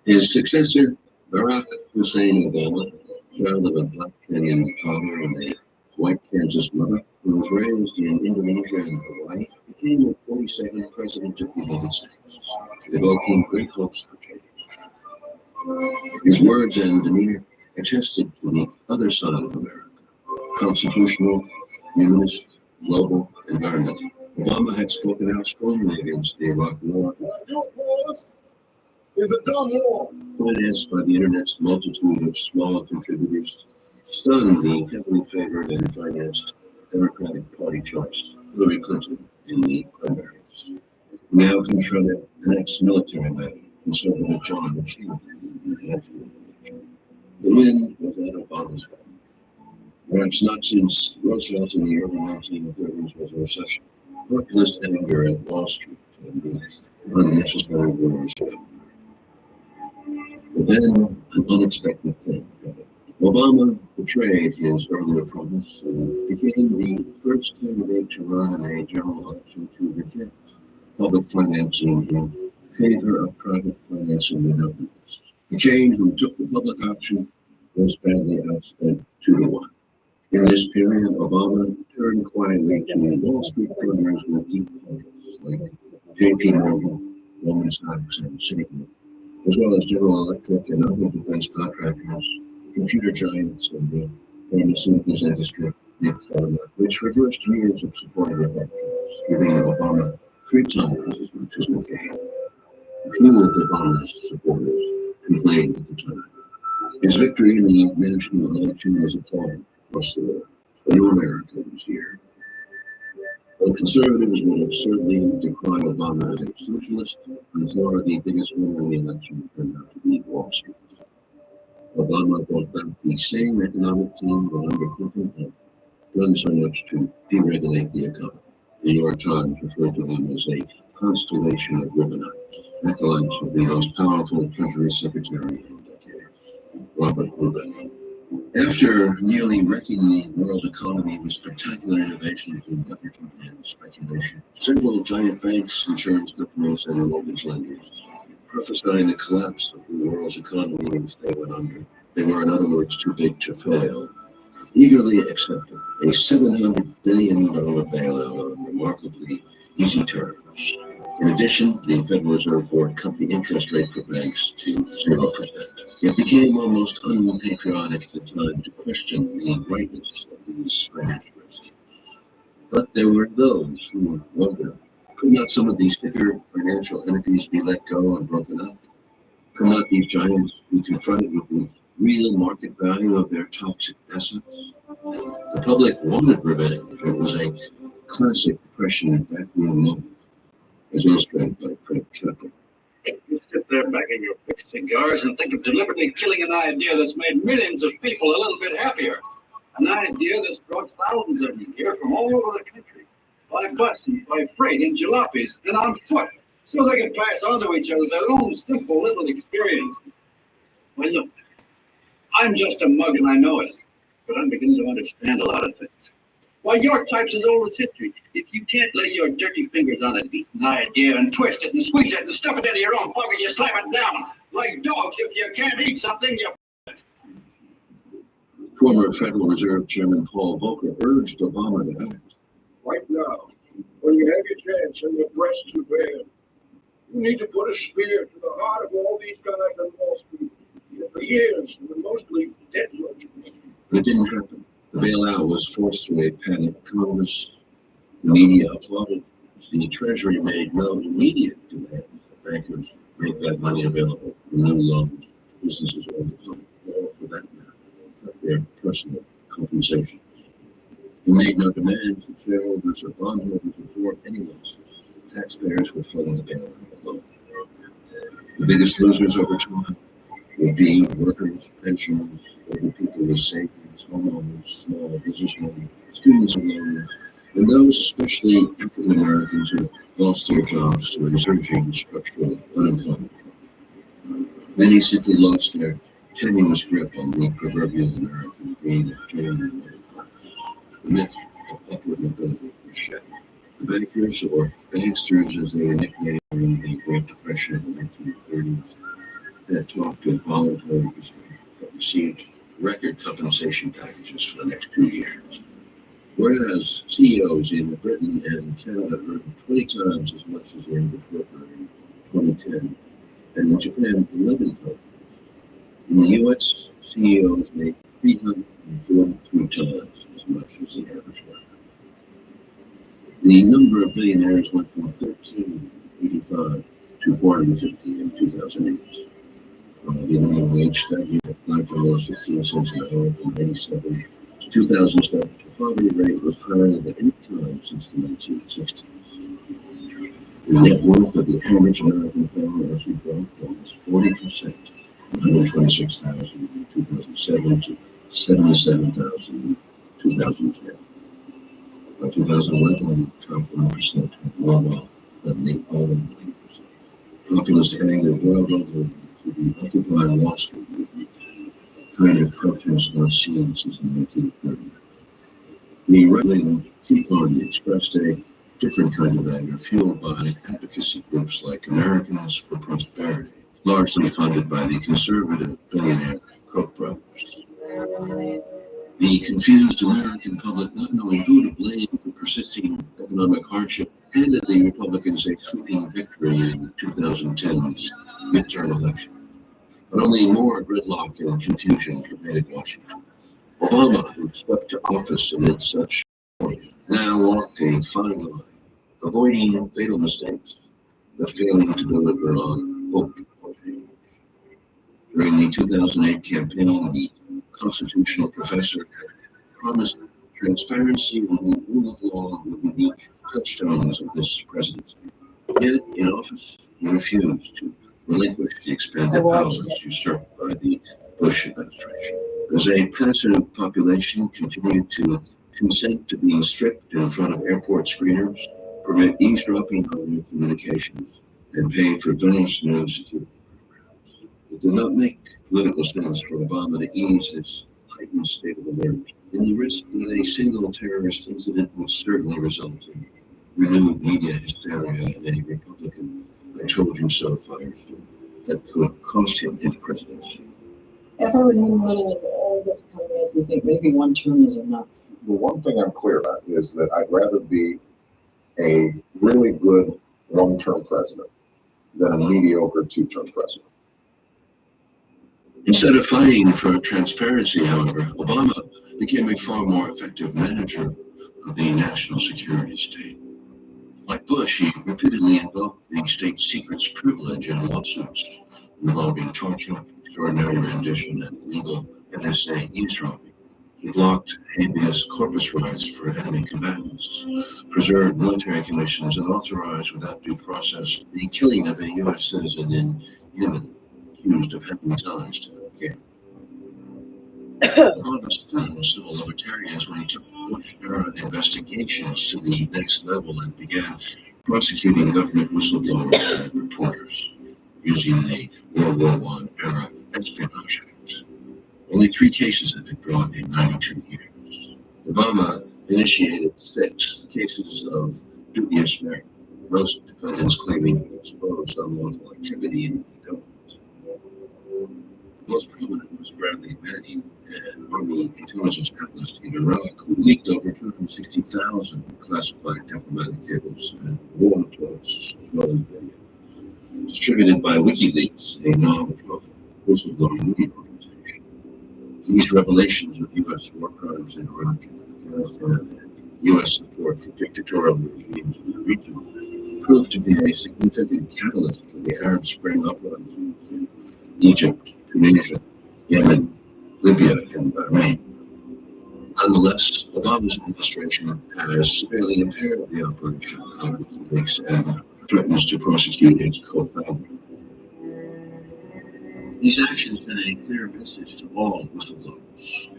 His successor, Barack Hussein Obama, child of a black Kenyan father and a white Kansas mother, who was raised in Indonesia and Hawaii, became the 42nd president of the United States, evoking great hopes for change. His words and demeanor attested to the other side of America, constitutional, humanist, global, environmental. Obama had spoken out strongly against the Iraq War. Is a dumb war. Financed by the internet's multitude of small contributors, stunned the heavily favored and financed Democratic Party choice, Hillary Clinton, in the primaries. Now confronted an ex-military man, conservative John McCain, in the election. The win was at Obama's back. Perhaps not since Roosevelt in the early 1930s was a recession. Populist anger at Wall Street and the unnecessary wars. But then an unexpected thing happened. Obama betrayed his earlier promise and became the first candidate to run in a general election to reject public financing in favor of private financing without limits. McCain, who took the public option, was badly outspent 2-1. In this period, Obama turned quietly to Wall Street partners with deep pockets like J.P. Morgan, Goldman Sachs, and Citigroup, as well as General Electric and other defense contractors, computer giants, and the pharmaceuticals industry, Big Pharma, which reversed years of supporting Republicans, giving Obama 3 times as much as McCain. Few of Obama's supporters complained at the time. His victory in the national election was applauded across the world. A new America was here. But conservatives will absurdly decry Obama as a socialist, and Florida, the biggest winner in the election, turned out to be Wall Street. Obama brought back the same economic team that under Clinton had done so much to deregulate the economy. The New York Times referred to him as a constellation of Rubenites, acolytes of the most powerful Treasury Secretary in decades, Robert Rubin. After nearly wrecking the world economy with spectacular innovations in leveraging and speculation, several giant banks, insurance companies, and mortgage lenders prophesying the collapse of the world's economy if they went under. They were, in other words, too big to fail. Eagerly accepted a $700 billion bailout on remarkably easy terms. In addition, the Federal Reserve Board cut the interest rate for banks to 0%. It became almost unpatriotic at the time to question the rightness of these financial rescues. But there were those who wondered, could not some of these bigger financial entities be let go and broken up? Could not these giants be confronted with the real market value of their toxic assets? The public wanted revenge. It was a classic Depression backroom moment, as illustrated by Fred Kepler. You sit there bagging your big cigars and think of deliberately killing an idea that's made millions of people a little bit happier. An idea that's brought thousands of them here from all over the country, by bus and by freight in jalopies and on foot, so they can pass on to each other their own simple little experiences. Well, look, I'm just a mug and I know it, but I'm beginning to understand a lot of things. Why, your type's as old as history. If you can't lay your dirty fingers on a decent idea and twist it and squeeze it and stuff it into your own pocket, you slam it down. Like dogs, if you can't eat something, you... Former Federal Reserve Chairman Paul Volcker urged Obama to act. Right now, when you have your chance and your breast too bad, you need to put a spear to the heart of all these guys on Wall Street. For years, and mostly debt merchants. But it didn't happen. The bailout was forced through a panicked Congress. The media applauded. The Treasury made no immediate demand that bankers make that money available for new loans to businesses or the public, or for that matter, cut their personal compensations. He made no demands that shareholders or bondholders absorb any losses. Taxpayers were funding the bailout alone. The biggest losers over time would be workers, pensioners, older people with savings, homeowners, small business owners, students with loans, and those, especially African Americans, who lost their jobs to a surging structural unemployment problem. Many simply lost their tenuous grip on the proverbial American dream of genuine middle class. The myth of upward mobility was shattered. The bankers, or banksters as they were nicknamed during the Great Depression in the 1930s, had talked of voluntary history that received record compensation packages for the next 2 years. Whereas CEOs in Britain and Canada earned 20 times as much as the average worker in 2010, and in Japan 11 times. In the US, CEOs make 343 times as much as the average worker. The number of billionaires went from 1385 to 450 in 2008. The minimum wage stagnated at $5.15 an hour from 1997 to 2007. The poverty rate was higher than any time since the 1960s. The net worth of the average American family actually dropped almost 40%, from $126,000 in 2007 to $77,000 in 2010. By 2011, the top 1% had more wealth than the other 90%. Populist anger boiled over to the Occupy Wall Street movement, kind of protest not seen since the 1930s. The right-wing Tea Party expressed a different kind of anger fueled by advocacy groups like Americans for Prosperity, largely funded by the conservative billionaire Koch brothers. The confused American public, not knowing who to blame for persisting economic hardship, handed the Republicans a sweeping victory in 2010's midterm election. But only more gridlock and confusion pervaded Washington. Obama, who swept to office amid such now walked a fine line, avoiding fatal mistakes, but failing to deliver on hope or change. During the 2008 campaign, the constitutional professor had promised transparency and the rule of law would be the touchstones of this presidency. Yet, in office, he refused to relinquish the expanded powers usurped by the Bush administration. As a passive population continued to consent to being stripped in front of airport screeners, permit eavesdropping on their communications, and pay for vast new security programs. It did not make political sense for Obama to ease this heightened state of alert, and the risk that a single terrorist incident would certainly result in renewed media hysteria and a Republican "I told you so" firestorm that could cost him his presidency. If I were him running into all this coming up, you think maybe one term is enough? Well, one thing I'm clear about is that I'd rather be a really good one-term president than a mediocre two-term president. Instead of fighting for transparency, however, Obama became a far more effective manager of the national security state. Like Bush, he repeatedly invoked the state secrets privilege in lawsuits involving torture, extraordinary rendition, and illegal NSA eavesdropping. He blocked habeas corpus rights for enemy combatants, preserved military commissions, and authorized without due process the killing of a U.S. citizen in Yemen accused of having ties to Al-Qaeda. Obama stunned civil libertarians when he took Bush-era investigations to the next level and began prosecuting government whistleblowers and reporters using the World War I era Espionage Act. Only 3 cases had been brought in 92 years. Obama initiated 6 cases of dubious merit, most defendants claiming he exposed unlawful activity in the government. Most prominent was Bradley Manning, an Army intelligence analyst in Iraq who leaked over 260,000 classified diplomatic cables and war reports, as well as videos, distributed by WikiLeaks, a non-profit whistleblowing media organization. These revelations of U.S. war crimes in Iraq and Afghanistan and U.S. support for dictatorial regimes in the region proved to be a significant catalyst for the Arab Spring uprisings in Egypt, Tunisia, Yemen, Libya, and Bahrain. Nonetheless, Obama's administration has severely impaired the operation of WikiLeaks and threatens to prosecute its co-founder. These actions send a clear message to all whistleblowers.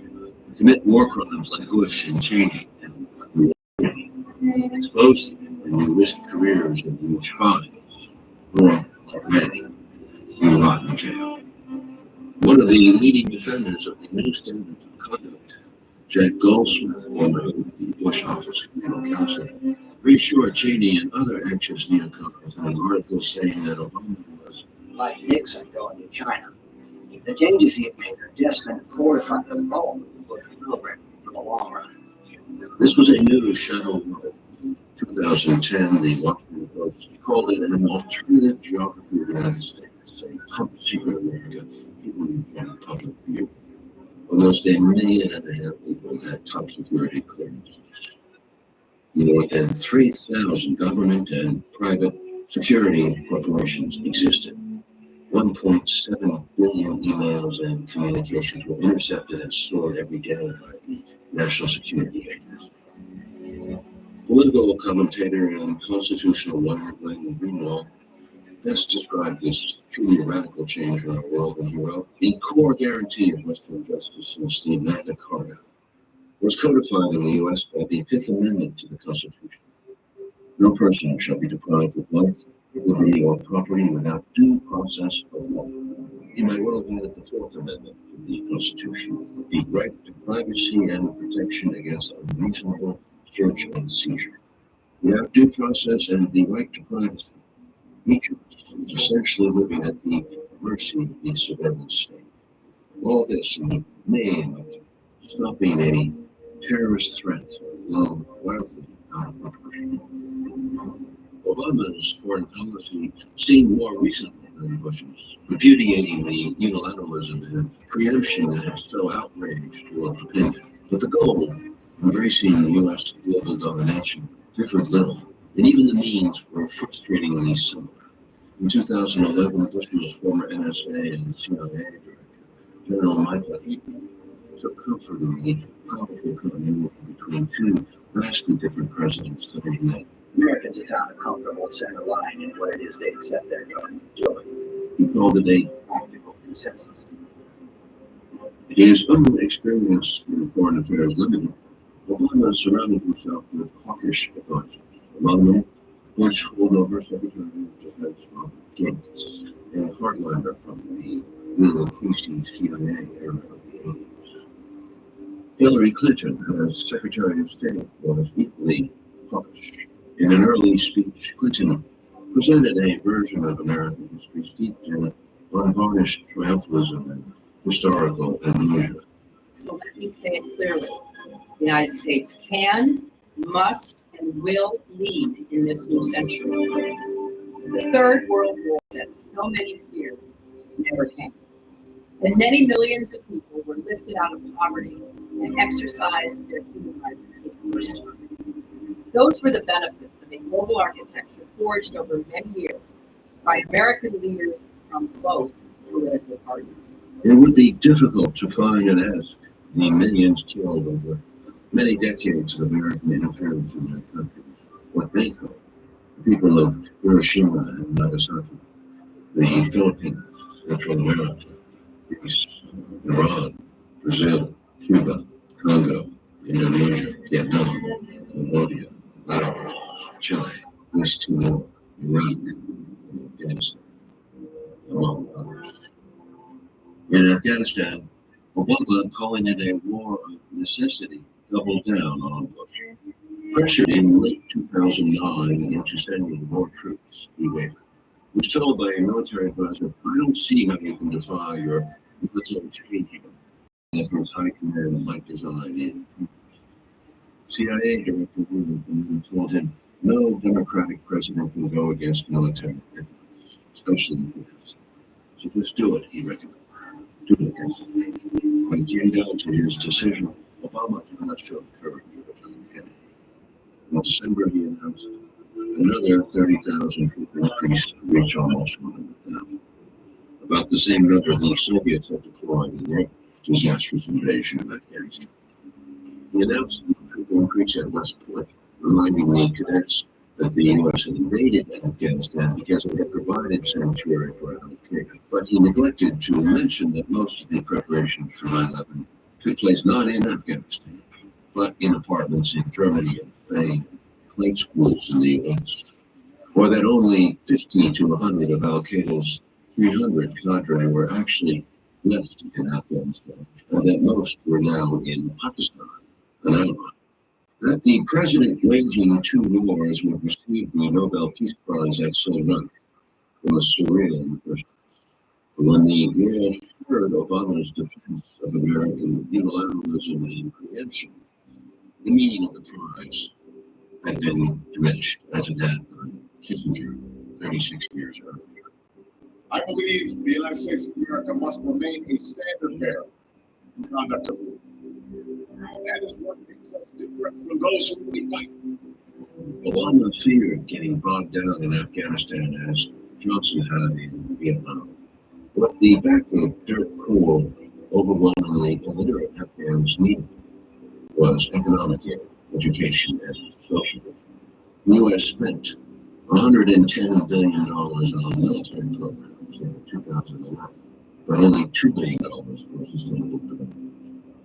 Commit war crimes like Bush and Cheney and expose them, and you risk careers and huge fines, or like Manning, you rot in jail. One of the leading defenders of the new standards of conduct, Jack Goldsmith, former Bush Office Criminal Counsel, reassured Cheney and other anxious neocons in an article saying that Obama was like Nixon going to China. The changes he had made are just going to fortify the role of the Bush program for the long run. This was a new shadow world. 2010, the Washington Post called it an alternative geography of the United States, a top secret America hidden from public view. Almost 1.5 million people had top security clearances. More than 3,000 government and private security corporations existed. 1.7 billion emails and communications were intercepted and stored every day by the National Security Agency. Political commentator and constitutional lawyer Glenn Greenwald best described this truly radical change in our world when he wrote, "The core guarantee of Western justice since the Magna Carta was codified in the U.S. by the Fifth Amendment to the Constitution. No person shall be deprived of life, liberty, or property without due process of law." He might well have added the Fourth Amendment to the Constitution, the right to privacy and protection against unreasonable search and seizure. Without due process and the right to privacy, each of us is essentially living at the mercy of the surveillance state. All this in the name of stopping a terrorist threat blown wildly out of proportion. Obama's foreign policy seemed more reasonable than Bush's, repudiating the unilateralism and preemption that had so outraged world opinion. But the goal, embracing U.S. global domination, differed little, and even the means were frustratingly similar. In 2011, Bush's former NSA and CIA director, General Michael Eaton, took comfort in the powerful continuity between two vastly different presidents that he met. Americans have found a comfortable center line in what it is they accept their government doing. He called it a practical consensus. His own experience in foreign affairs limited, Obama surrounded himself with hawkish advisors. Among them, Bush holdover Secretary of Defense Robert Gates, a hardliner from the William Casey CIA era of the 80s. Hillary Clinton, as Secretary of State, was equally hawkish. In an early speech, Clinton presented a version of American history steeped in unvarnished triumphalism and historical amnesia. So let me say it clearly. The United States can, must, and will lead in this new century. The Third World War that so many feared never came. And many millions of people were lifted out of poverty and exercised their human rights for the first time. Those were the benefits of a global architecture forged over many years by American leaders from both political parties. It would be difficult to find and ask the millions killed over many decades of American interference in their countries what they thought. The people of Hiroshima and Nagasaki, the Philippines, Central America, Greece, Iran, Brazil, Cuba, Congo, Indonesia, Vietnam, Cambodia, Laos, Chile, West Timor, Iraq, and Afghanistan, among others. In Afghanistan, Obama, calling it a war of necessity, doubled down on Bush. Pressured in late 2009 into sending more troops, he wavered. He was told by a military advisor, "I don't see how you can defy your military changing that his high command might design in." CIA Director William told him, "No Democratic president will go against military influence, especially his. So just do it," he recommended. Do it. When it came down to his decision, Obama did not show the courage of a John Kennedy. In December, he announced another 30,000 people increase to reach almost 100,000. About the same number the Soviets had deployed in their disastrous invasion of Afghanistan. He announced the troop increase at West Point, reminding the cadets that the U.S. had invaded Afghanistan because it had provided sanctuary for Al-Qaeda. But he neglected to mention that most of the preparations for 9/11 took place not in Afghanistan, but in apartments in Germany and Spain, plate schools in the U.S., or that only 50 to 100 of Al-Qaeda's 300 cadre were actually left in Afghanistan, and that most were now in Pakistan, an ally. That the president waging two wars would receive the Nobel Peace Prize at so much was surreal in the first place. But when the world heard Obama's defense of American unilateralism and preemption, the meaning of the prize had been diminished, as it had by Kissinger 36 years earlier. I believe the United States of America must remain a standard bearer in conduct of war. That is what makes us different from those who we fight. Obama feared getting bogged down in Afghanistan as Johnson had in Vietnam. What the backward, dirt poor, overwhelmingly illiterate Afghans needed was economic aid, education, and social reform. The U.S. spent $110 billion on military programs in 2011, but only $2 billion for sustainable development.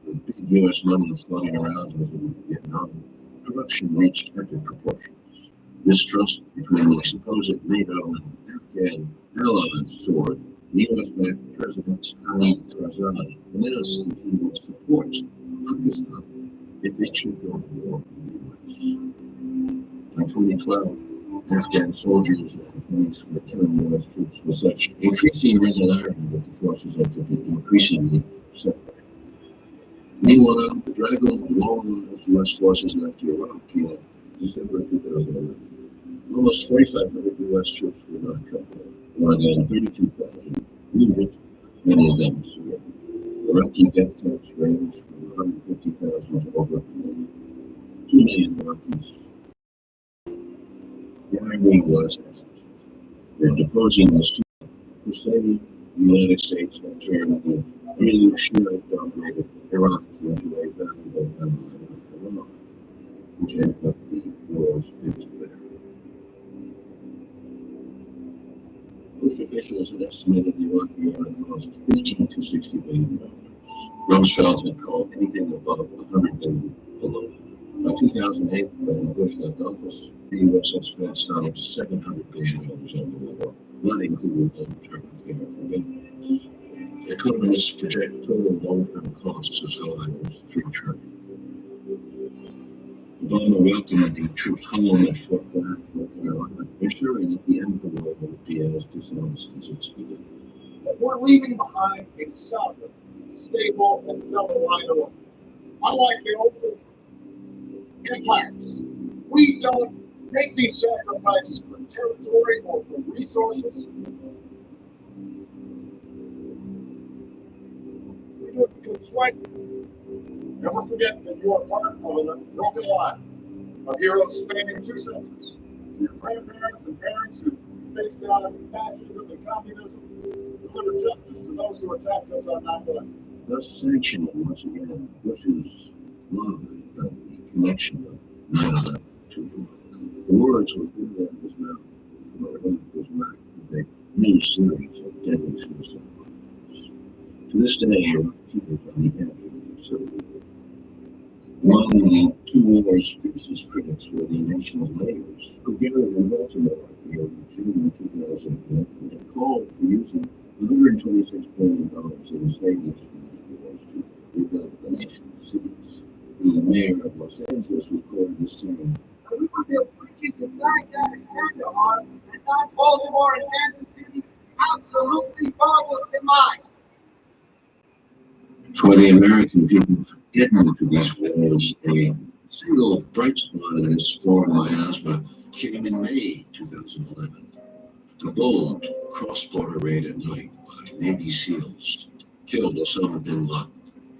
With big U.S. money floating around in Vietnam, corruption reached epic proportions. Mistrust between the supposed NATO and Afghan allies soared. The U.S.-backed President Hamid Karzai announced that he would support Pakistan if it should go to war with the U.S. By 2012, Afghan soldiers and police were killing U.S. troops with such increasing regularity that the forces had to be increasingly separated. Meanwhile, the Dragon alone of U.S. forces left Iraq in December 2011. Almost 4,500 U.S. troops were not covered, more than 32,000 wounded, many of them severe. Iraqi death tolls range from 150,000 to over 2 million Iraqis. The irony was they're deposing the student who say the United States had turned the really Shiite-dominated Iraq into a valuable ally of Iran, which ended up the war's biggest winner. Bush officials had estimated the Iraqi war cost $15 to $60 billion. Rumsfeld had called anything above $100 billion below. By 2008, when Bush left office, the U.S. had spent some $700 billion on the war, not including long-term care for veterans. Economists project total long-term costs as high as $3 trillion. Obama welcomed the troops home at Fort Bragg, North Carolina, ensuring that the end of the war would be as dishonest as its beginning. But we're leaving behind a sovereign, stable, and self-reliant order. Unlike the old empires, we don't make these sacrifices for territory or for resources. We do it because it's right. Never forget that you are part of an unbroken line of heroes spanning 2 centuries. To your grandparents and parents who faced down fascism and communism, delivered justice to those who attacked us on 9/11. Thus sanctioning once again Bush's lie about the connection of 9/11 to Iraq. The words were good out of his mouth before Iraq was racked with a new series of deadly suicide bombings. To this day, Iraq keepers on the edge of civil war. Among the 2 wars' fiercest critics were the nation's mayors, who gathered in Baltimore in June 2011 and called for using $126 billion in savings from these wars to rebuild the nation's cities. The mayor of Los Angeles was quoted as saying, "We will build bridges in Baghdad and Kandahar, and not Baltimore and Kansas City. Absolutely boggles the mind." for the American people getting to these wars, a single bright spot in this foreign miasma came in May 2011. A bold cross-border raid at night by Navy SEALs killed Osama bin Laden,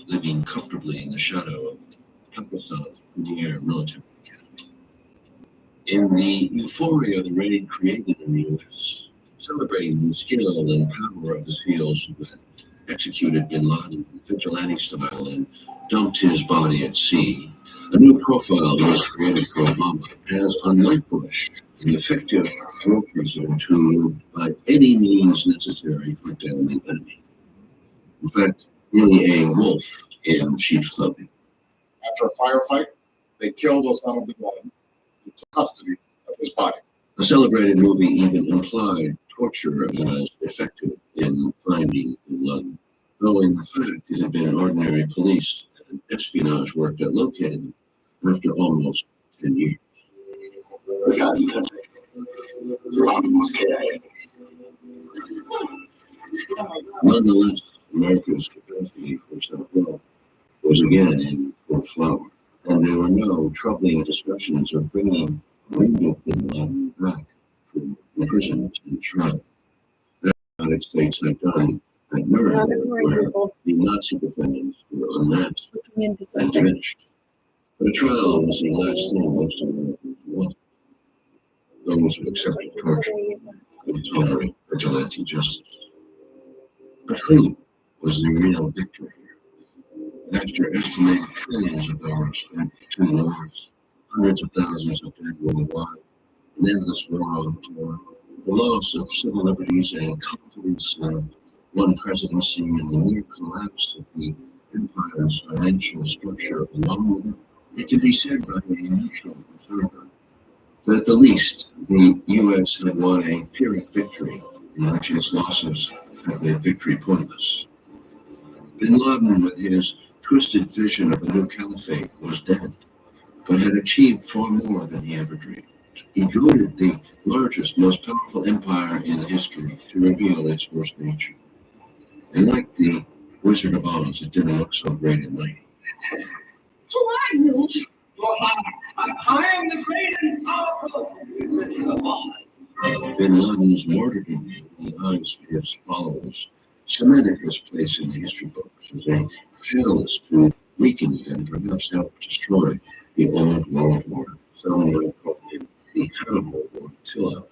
living comfortably in the shadow of Pakistan's premier military academy. In the euphoria the raid created in the U.S., celebrating the skill and power of the SEALs who had executed bin Laden vigilante style and dumped his body at sea, a new profile was created for Obama as, unlike Bush, an effective war president who would, by any means necessary, hunt down the enemy. In fact, really a wolf in sheep's clothing. After a firefight, they killed Osama bin Laden and took custody of his body. The celebrated movie even implied torture as effective in finding bin Laden, though in fact it had been ordinary police and espionage work that located him. after almost 10 years. Nonetheless, America's capacity for self-help was again in full flower, and there were no troubling discussions of bringing Bin Laden back from imprisonment and trial. That the United States had done at Nuremberg, where the Nazi defendants were unmasked and diminished. But a trial was the last thing most Americans wanted. Those who accepted torture could tolerate vigilante justice. But who was the real victor here? After estimated trillions of dollars spent in 2 wars, hundreds of thousands of dead worldwide, an endless war on terror, the loss of civil liberties and confidence in one presidency, and the near collapse of the empire's financial structure along with it, it can be said by a neutral observer that at the least the U.S. had won a Pyrrhic victory in which its losses had made victory pointless. Bin Laden, with his twisted vision of a new caliphate, was dead, but had achieved far more than he ever dreamed. He goaded the largest, most powerful empire in history to reveal its worst nature. And like the Wizard of Oz, it didn't look so great at night. Who are you? I am the great and powerful Wizard of Oz. Bin Laden's martyrdom in the eyes of his followers cemented his place in the history books as a catalyst who weakened and perhaps helped destroy the old world order. Some might call him the Hannibal or Attila of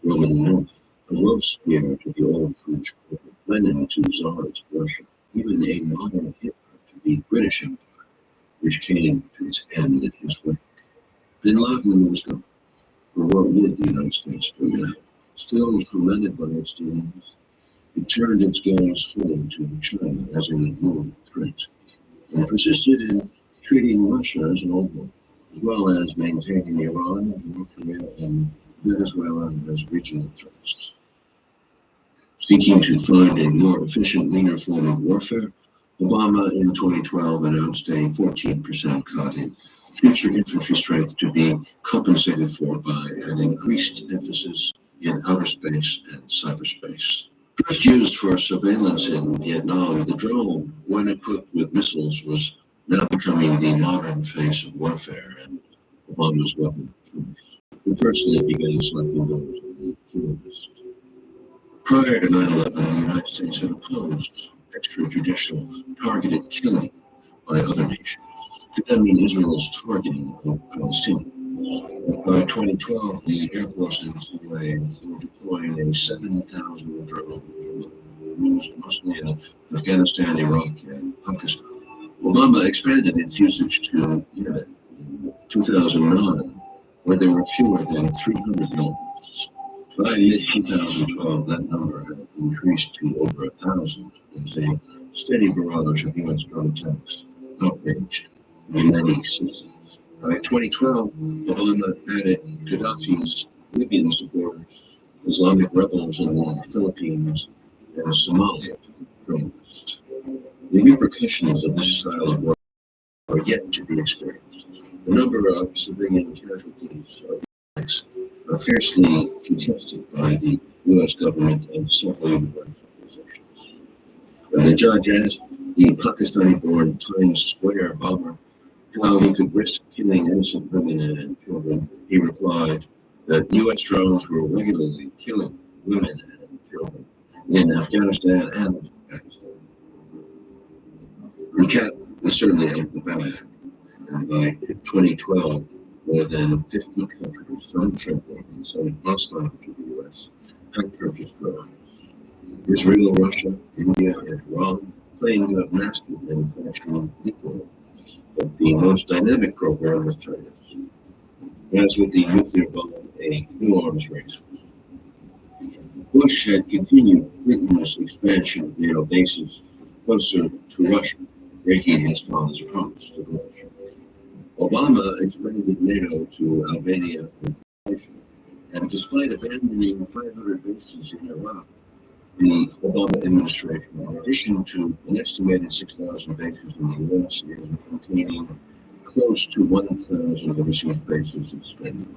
Roman North, a love spear to the old French court, Lenin to Tsarist Russia, even a modern Hitler to the British Empire, which came to its end in his wake. Bin Laden was gone. For what would the United States do now? Still tormented by its dealings, it turned its gaze fully to China as an ignored threat, and persisted in treating Russia as an old one, as well as maintaining Iran, North Korea, and Venezuela as regional threats. Seeking to find a more efficient, leaner form of warfare, Obama in 2012 announced a 14% cut in future infantry strength to be compensated for by an increased emphasis in outer space and cyberspace. First used for surveillance in Vietnam, the drone, when equipped with missiles, was now becoming the modern face of warfare and Obama's weapon of choice. He personally began selecting those on the kill list. Prior to 9/11, the United States had opposed extrajudicial targeted killing by other nations, condemning Israel's targeting of Palestinians. By 2012, the Air Force and CIA were deploying a 7,000 drone used mostly in Afghanistan, Iraq, and Pakistan. Obama expanded its usage to Yemen in 2009, where there were fewer than 300 drones. By mid-2012, that number had increased to over 1,000 as a steady barrage of U.S. drone attacks outraged many citizens. By 2012, Obama added Gaddafi's Libyan supporters, Islamic rebels in the Philippines, and Somalia to the drone list. The repercussions of this style of war are yet to be experienced. The number of civilian casualties are fiercely contested by the U.S. government and several human rights organizations. When the judge asked the Pakistani-born Times Square bomber how he could risk killing innocent women and children, he replied that U.S. drones were regularly killing women and children in Afghanistan and Pakistan. The cat was certainly out of the bag, and by 2012, more than 50 countries, some friendly and some hostile to the U.S., had purchased drones. Israel, Russia, India, and Iran claim to have mastered manufacturing equally, but the most dynamic program was China's. As with the nuclear bomb, a new arms race. Bush had continued Clinton's expansion of NATO bases closer to Russia, breaking his father's promise to Bush. Obama expanded NATO to Albania and Croatia, and despite abandoning 500 bases in Iraq, the Obama administration, in addition to an estimated 6,000 bases in the U.S., is maintaining close to 1,000 overseas bases expanded.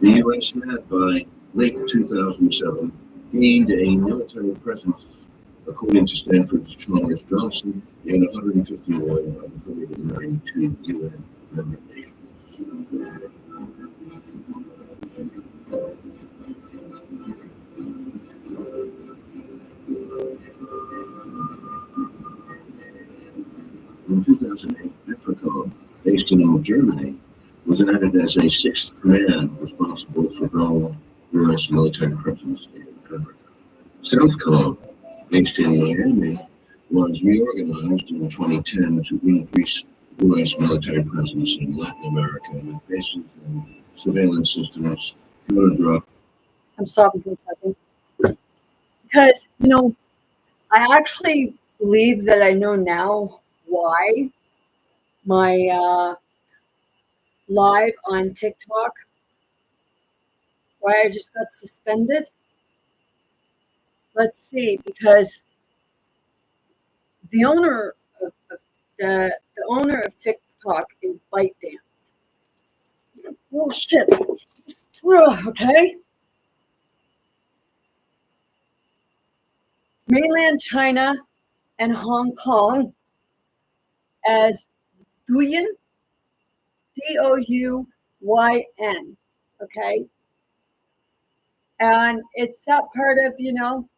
The U.S. had, by late 2007, gained a military presence, according to Stanford's Chalmers Johnson, in 151 out of 192 UN member nations. In 2008, AFRICOM, based in Germany, was added as a sixth command responsible for global U.S. military presence in Africa. Southcom, based in Miami, was reorganized in 2010 to increase U.S. military presence in Latin America with bases and surveillance systems, counter-drone. I'm stopping for a second. Because, you know, I actually believe that I know now why my live on TikTok, why I just got suspended. Let's see, because the owner of the owner of TikTok is ByteDance. Oh shit. Okay. Mainland China and Hong Kong as Douyin, Douyn, okay? And it's that part of, you know,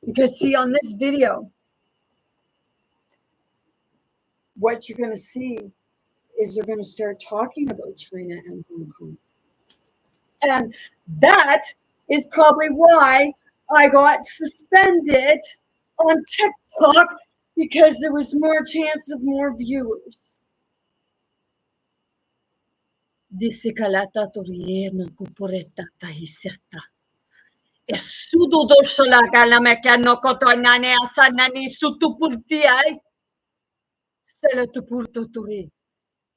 because see on this video, what you're going to see is they're going to start talking about China and Hong Kong. And that is probably why I got suspended on TikTok, because there was more chance of more viewers. Disikalata toriena kuporeta tahiseta. Esudo dorsala galamekano kotonane asanani sutupurtiai. Seletupurto tori.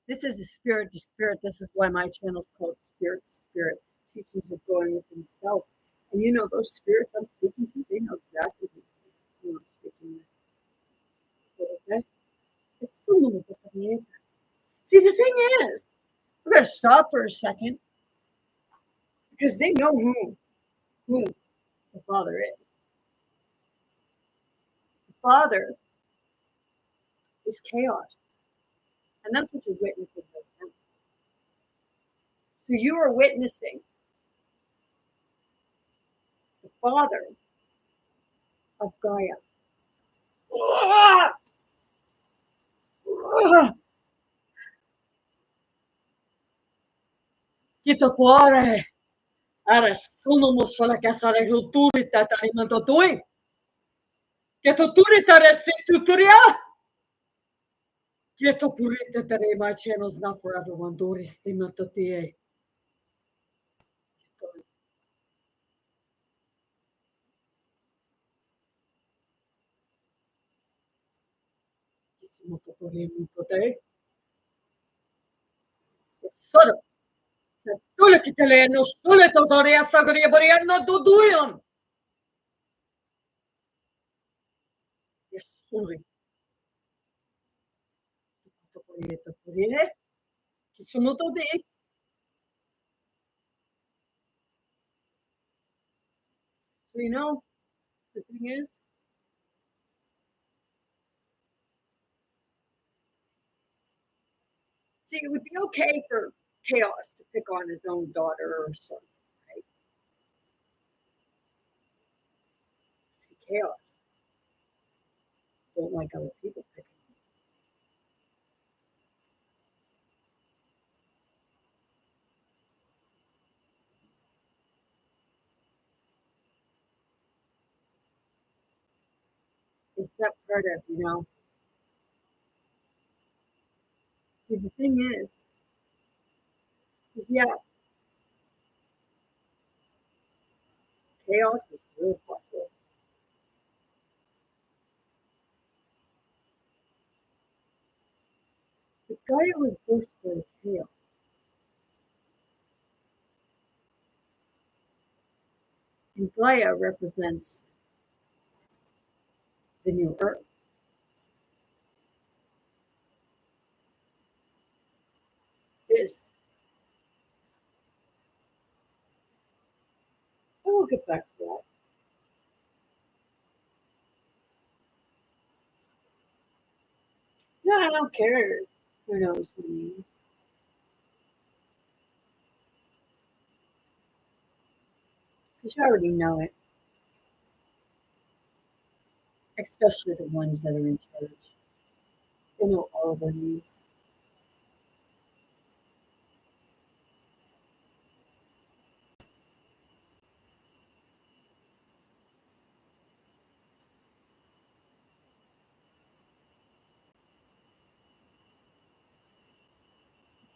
This is a spirit to spirit. This is why my channel is called Spirit to Spirit, Teachings of Going Within Self. And you know, those spirits I'm speaking to, they know exactly who I'm speaking with. Okay? See, the thing is, we're going to stop for a second, because they know who the Father is. The Father is chaos. And that's what you're witnessing right now. So you are witnessing the Father of Gaia. Kito cuore, ara sono mosola casare ruturi tatari mantotui. Kito turi tare situturia. Kito purita tare, my channel's not for everyone. Dori simantotie. Solo. Solo che te le hanno solo totore a sagri e boriano duduion. Yesuri. Che sono todi. So you know, the thing is, see, it would be okay for Chaos to pick on his own daughter or son, right? See, Chaos don't like other people picking on him. It's that part of, you know. See, the thing is yeah, Chaos is real popular. But Gaia was birthed for Chaos. And Gaia represents the new Earth. get back to that. No, I don't care. Who knows me? Because you already know it. Especially the ones that are in charge. They know all of their needs.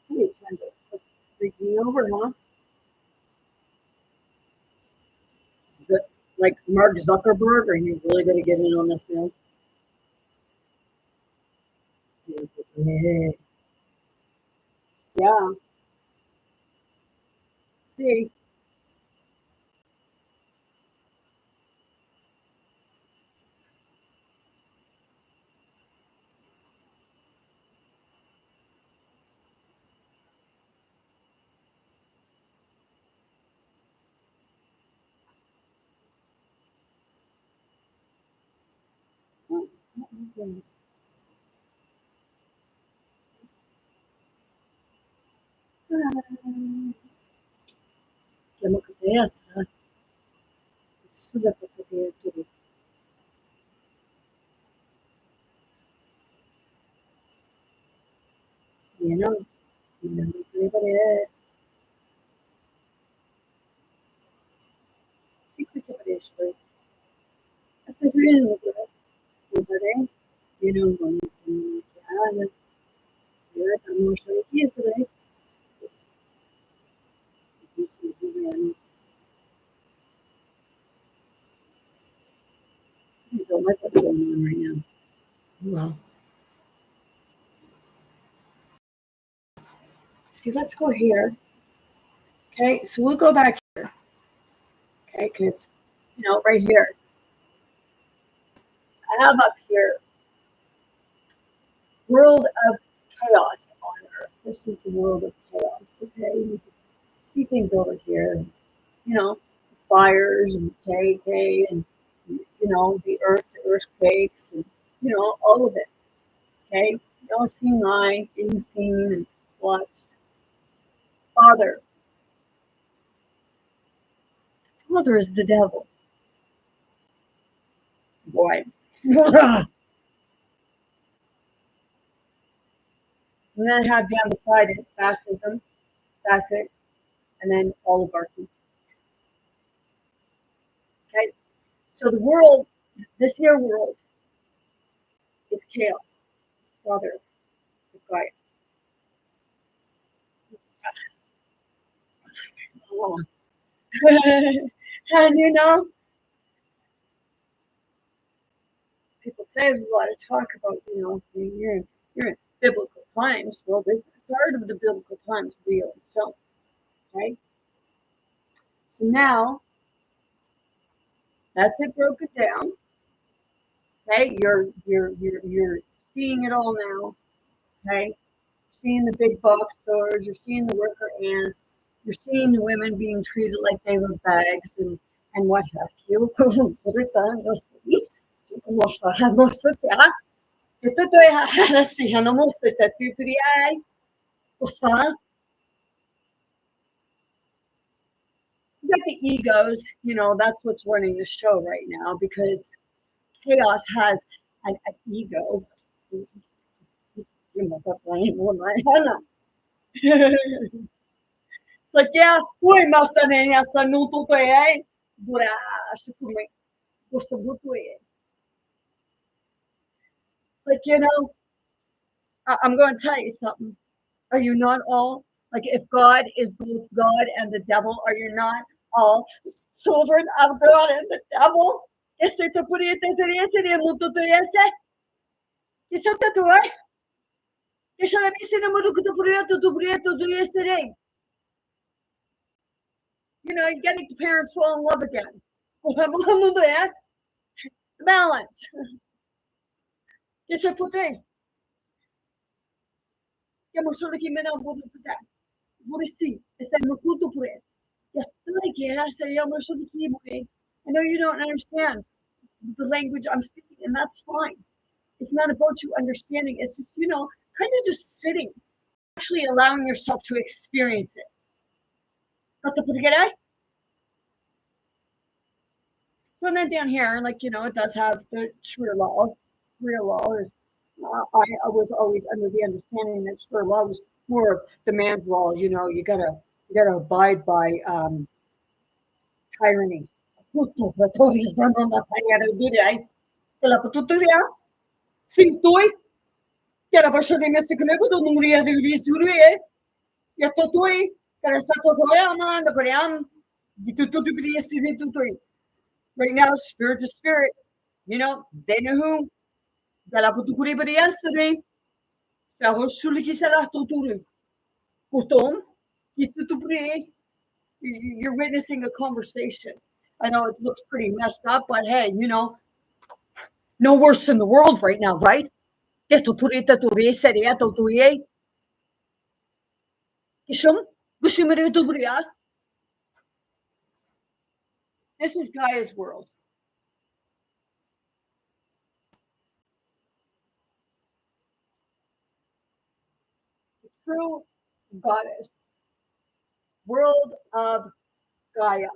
Somebody trying to freak me over, huh? Like Mark Zuckerberg, are you really going to get in on this now? Yeah. See. Демократия. Сюда попадает. You know, everybody. Secret separation. That's the real everybody. You know, when you see, yeah, I'm not sure it is today. You see, you don't like what's going on right now. Well, see, let's go here. Okay, so we'll go back here. Okay, because, you know, right here, I have up here, world of chaos on Earth. This is the world of chaos, okay? You can see things over here, you know, fires and decay and, you know, the earthquakes and, you know, all of it, okay? You all seen eye, being seen and watched. Father is the devil. Boy. And then I have down beside it fascism, facet, and then oligarchy. Okay, so the world, this here world, is chaos. It's Father, it's Gaia. Oh. And you know, people say there's a lot of talk about, you know, you're in biblical times. Well, this is part of the biblical times we all show. Okay, so now that's it broken down. Okay, you're seeing it all now. Okay, seeing the big box stores, you're seeing the worker ants, you're seeing the women being treated like they were bags and what have you. You got the egos, you know, that's what's running the show right now because chaos has an ego. It's like, yeah, uy, masanenya sa nuto to eh. Bura, shikume, busabuto eh. It's like, you know, I'm going to tell you something. Are you not all, like, if God is both God and the devil, are you not all children of God and the devil? Ese te puede tener ese de muto to ese. Ese te tu eh. Ese la ese de muto to prieto to yesterday. You know, you got to make the parents fall in love again. Balance. Ese putte. Siamo solo chi me ne ho voluto te. Vorrei sì, e sei molto pure. I know you don't understand the language I'm speaking, and that's fine. It's not about you understanding. It's just, kind of just sitting, actually allowing yourself to experience it. So then down here, it does have the Sharia law. Sharia law is, I was always under the understanding that Sharia law was more of the man's law. You gotta abide by tyranny. Sintoi, que era baixando imenso que lembro do número de Rizuri, e a Totoi, que era Satotoyama, the Korean, the Tutui. Right now, spirit to spirit, they know who, Dalla Putukuri, but yesterday, Saho Suliki Salah Toturi. Potom, you're witnessing a conversation. I know it looks pretty messed up, but hey, no worse in the world right now, right? This is Gaia's world. The true goddess, world of Gaia.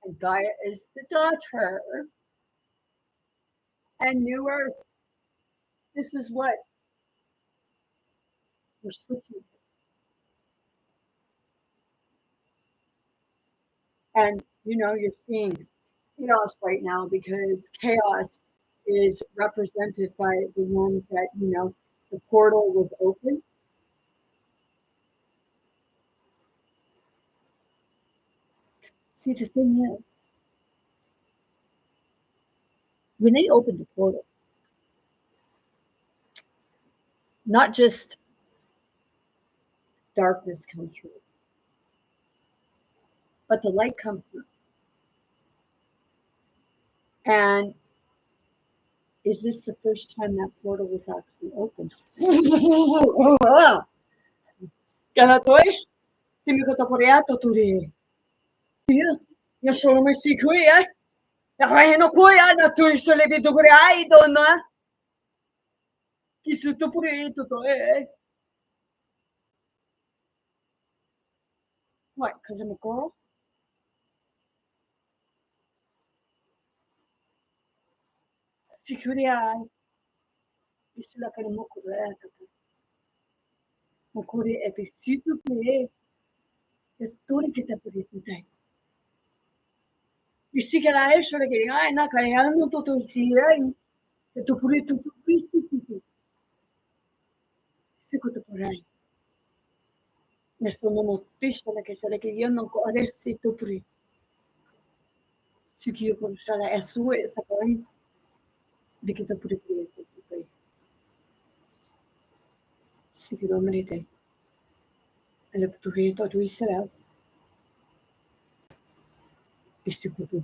And Gaia is the daughter. And New Earth. This is what we're switching to. And you're seeing chaos right now because chaos is represented by the ones that, the portal was open. See, the thing is, when they opened the portal, not just darkness come through, but the light comes through. And is this the first time that portal was actually opened? What, because I'm a girl? Sikuria. Isula kare mokore. Mokore episitu pe. Estouri que te puritai. Isi que la es que ay na kare ando to si ai. Que tu puritu tu pisti. Sikuto porai. Nessuno motista che sarà che io non adesso tu puri. Si che io conoscere è su e saprai di che tu puri. Si che non merite. E le puri tu sarà. E si può tu.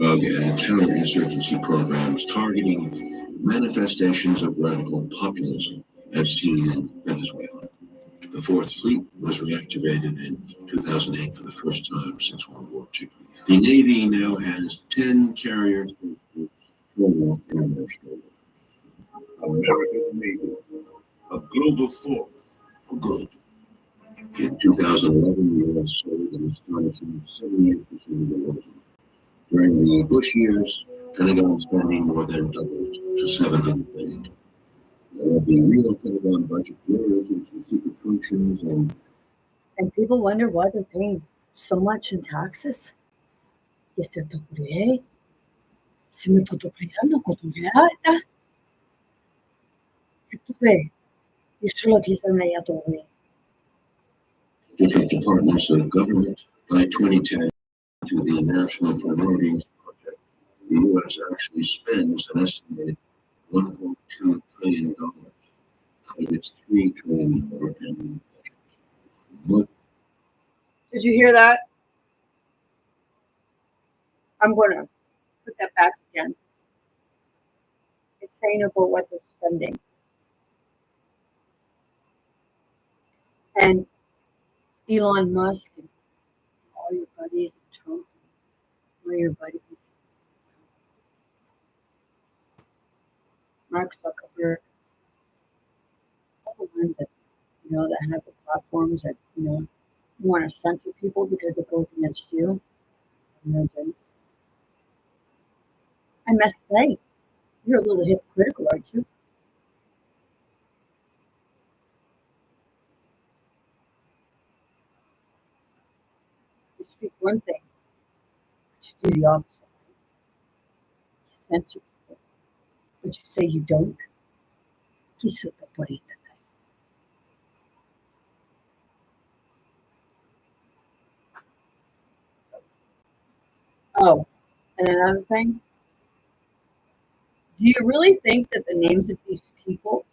And counterinsurgency programs targeting manifestations of radical populism, as seen in Venezuela. The Fourth Fleet was reactivated in 2008 for the first time since World War II. The Navy now has 10 carriers for international. America's Navy, a global force for good. In 2011, the U.S. sold an astonishing 78% of the ocean. During the Bush years, Pentagon spending more than doubled to $700 billion. The real Pentagon budget grows into secret functions and people wonder why they're paying so much in taxes. Different departments of government. By 2010, to the National Priorities Project, the U.S. actually spends an estimated $1.2 trillion out of its $3 trillion annual budget. Did you hear that? I'm going to put put that back again. It's saying about what they're spending. And Elon Musk and all your buddies, Trump, all your buddies, Mark Zuckerberg, all the ones that, that have the platforms that, want to censor people because it goes against you and their agendas. I must say, you're a little hypocritical, aren't you? You speak one thing, but you do the opposite. You censor people, but you say you don't. Kiss up the body. Oh, and another thing, do you really think that the names of these people,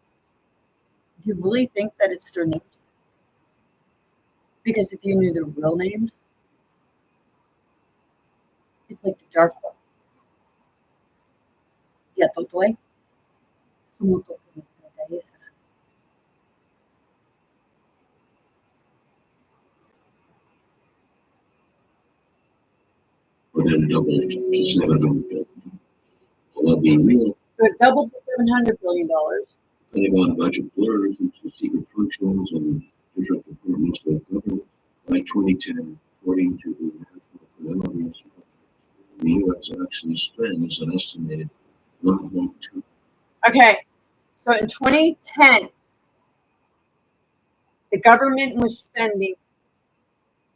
do you really think that it's their names? Because if you knew their real names, it's like the dark one. Ya totoy, sumuto ko na esa. But then doubled to 700 billion. All that being real, So it doubled to $700 billion. Pentagon budget blurs into secret functions and different departments of government. By 2010, according to the National Preliminaries, the U.S. actually spends an estimated 1.2. Okay, so in 2010, the government was spending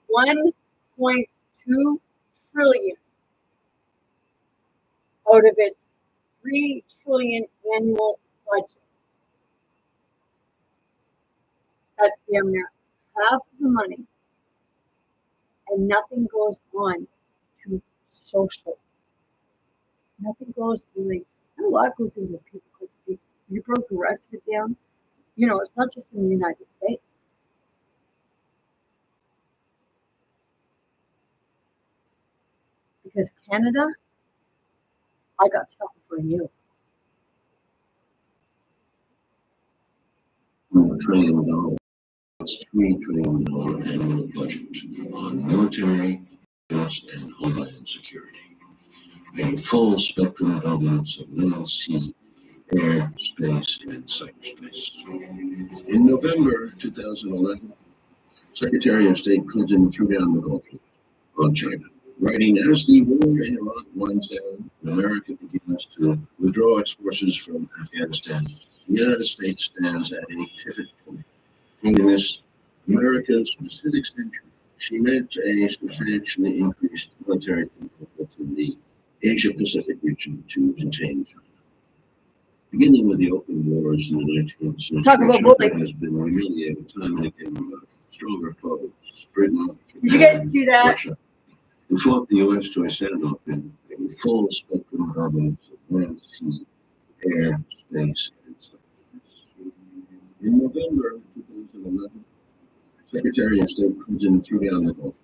$1.2 trillion out of its $3 trillion annual budget. That's damn near half of the money, and nothing goes on to social. Nothing goes really. A lot goes into people. Because you broke the rest of it down. It's not just in the United States. Because Canada, I got something for you. $1 trillion. It's $3 trillion annual budget on military, defense, and homeland security. A full spectrum dominance of land, sea, air, space, and cyberspace. In November 2011, Secretary of State Clinton threw down the gauntlet on China, writing, as the war in Iraq winds down and America begins to withdraw its forces from Afghanistan, the United States stands at a pivot point. In this America's Pacific century, she meant a substantially increased military commitment in the Asia-Pacific region to contain China. Beginning with the open wars in the 19th century, China has been humiliated time and again by stronger foes, Britain, Did you guys see that? Russia, who fought the U.S. to a standoff in a full spectrum dominance of land, sea, air, space, and cyberspace. In November 2011, Secretary of State Clinton threw down the gauntlet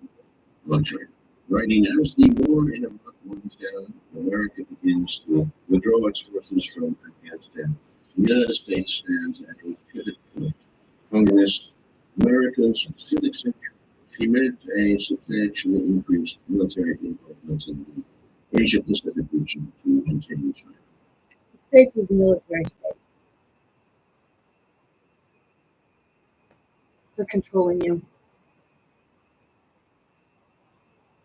on China, writing, as the war in Iraq winds down, America begins to withdraw its forces from Afghanistan. The United States stands at a pivot point. From this America's Pacific century, she meant a substantially increased military involvement in the Asia-Pacific region to contain China. The States is a military state. They're controlling you.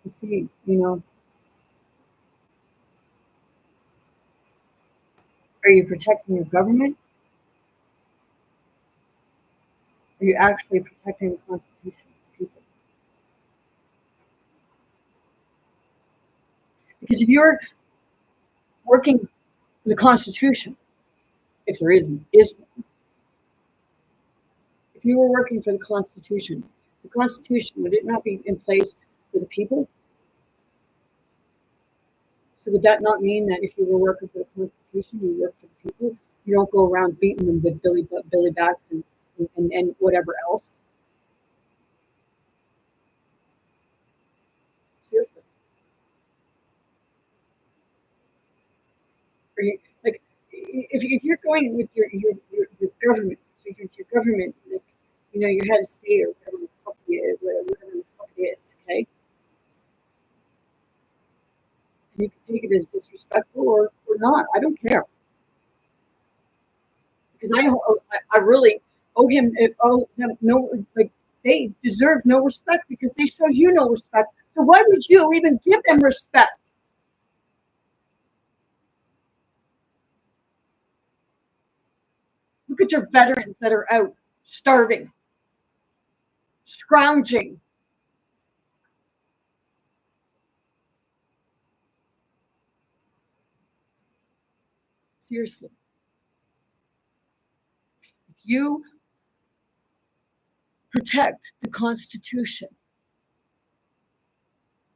You see, are you protecting your government? Are you actually protecting the Constitution of the people? Because if you're working for the Constitution, if there is one, if you were working for the Constitution, would it not be in place for the people? So would that not mean that if you were working for the Constitution, you work for the people? You don't go around beating them with billy bats and whatever else? Seriously. Or you, like, if you're going with your government, so your government, like, you know, your head of state or whatever the fuck whatever the fuck it is, okay? And you can take it as disrespectful or not. I don't care. Because I really owe him, owe them no, like, they deserve no respect because they show you no respect. So why would you even give them respect? Look at your veterans that are out starving, scrounging. Seriously. If you protect the Constitution,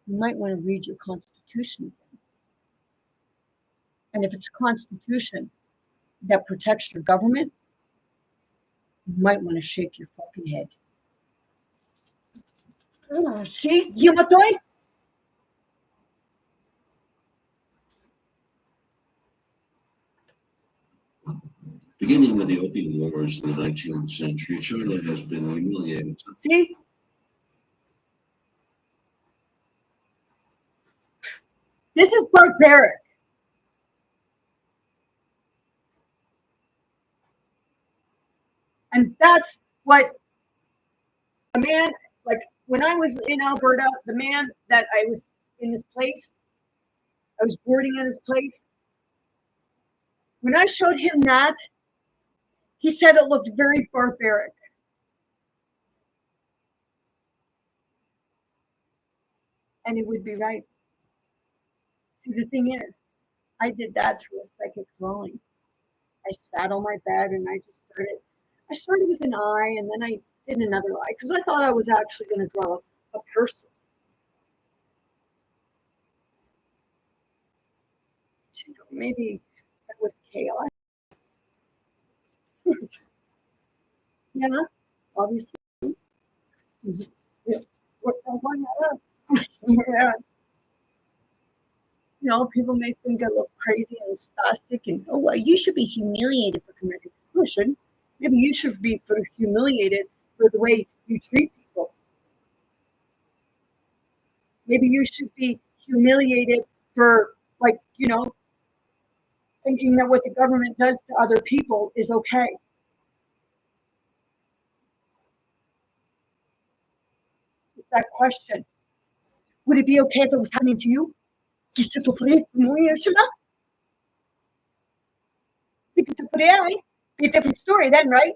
you might want to read your Constitution again. And if it's a Constitution that protects your government, you might want to shake your fucking head. See, you know what? Beginning with the Opium Wars in the 19th century, China has been humiliated. See? This is barbaric. And that's what a man, like when I was in Alberta, the man that I was in his place, I was boarding in his place. When I showed him that, he said it looked very barbaric. And he would be right. See, the thing is, I did that through a psychic drawing. I sat on my bed and I started with an eye and then I did another eye because I thought I was actually going to draw a person. You know, maybe that was chaos. Yeah, obviously. Yeah. You know, people may think I look crazy and spastic and, oh, well, you should be humiliated for committing. No, I shouldn't. Maybe you should be humiliated for the way you treat people. Maybe you should be humiliated for, like, you know, thinking that what the government does to other people is okay. It's that question. Would it be okay if it was happening to you? It's a different story then, right?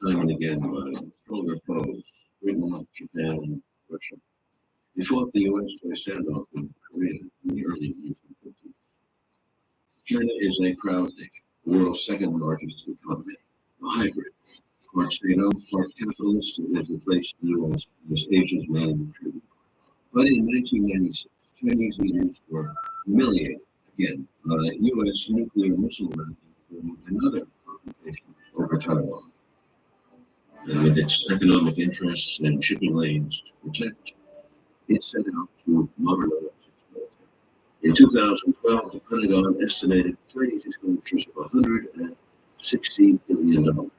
Time and again by stronger foes, Britain, Japan, and Russia. They fought the U.S. to a standoff in Korea in the early 1950s. China is a proud nation, the world's second largest economy, a hybrid, part state-owned, part capitalist, that has replaced the U.S. as Asia's main trading. But in 1996, Chinese leaders were humiliated again by U.S. nuclear missile ranking in another confrontation over Taiwan. And with its economic interests and shipping lanes to protect, it set out to modernize its military. In 2012, the Pentagon estimated Chinese expenditures of $160 billion.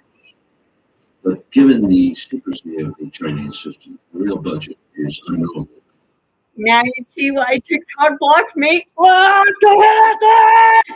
But given the secrecy of the Chinese system, the real budget is unknown. Now you see why TikTok blocked me. Oh, go ahead!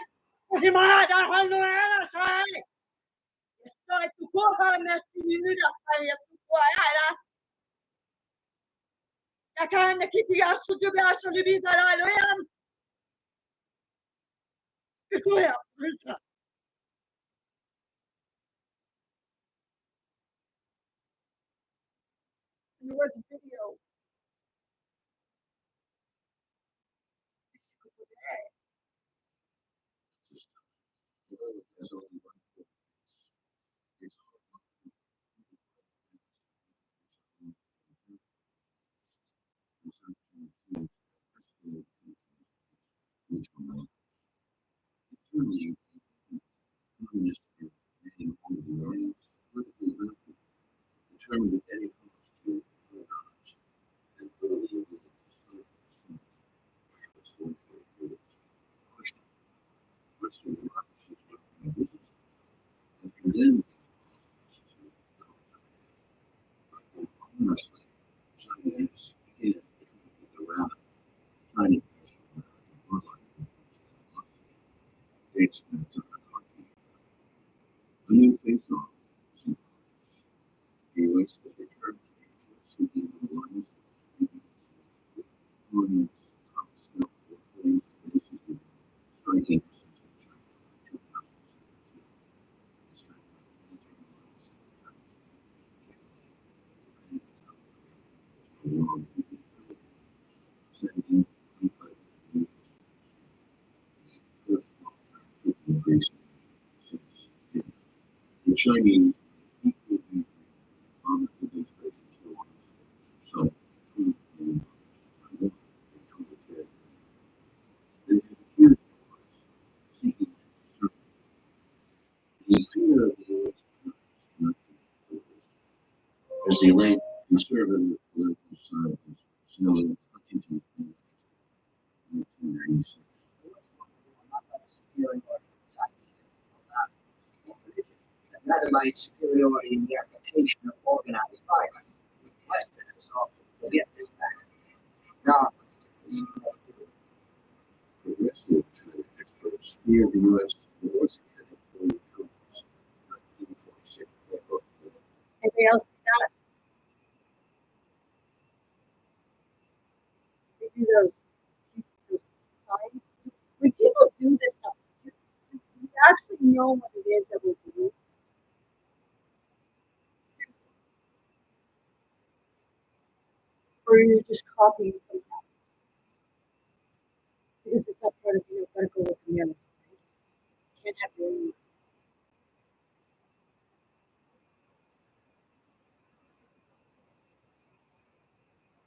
There was a video. within honestly, Chinese, again, around Chinese, it's a new face-off. The U.S. was returned to Asia, seeking the alliance with striking the Chinese equally on the demonstrations so they have accused seeking to conserve the fear of the U.S. as the late conservative political scientist Samuel Huntington in 1996. Rather by superiority in the application of organized violence. Westerners often forget this fact. Now, Progressive China experts fear the U.S. was headed for the Trump's 1946 record. Anybody else see that? They do those signs. When people do this stuff, you actually know what it is that we're doing. Seriously. Or you're just copying someone else. Because it's not part of your vertical with the mirror. You can't have your own.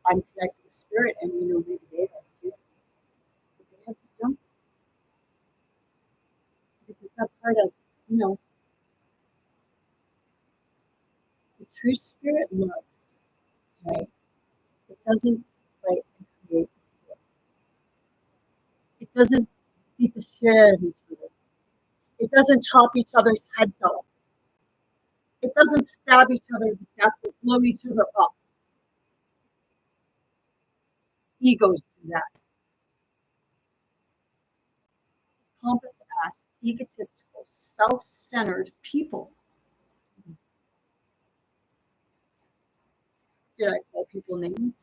I'm connected to spirit, and you know, maybe they are too. But they have to jump. Because it's not part of, you know, the true spirit loves, right? It doesn't fight and create. It doesn't beat the shit out of each other. It doesn't chop each other's heads off. It doesn't stab each other to death or blow each other up. Egos do that. Pompous ass, egotistical, self-centered people. Did I call people names?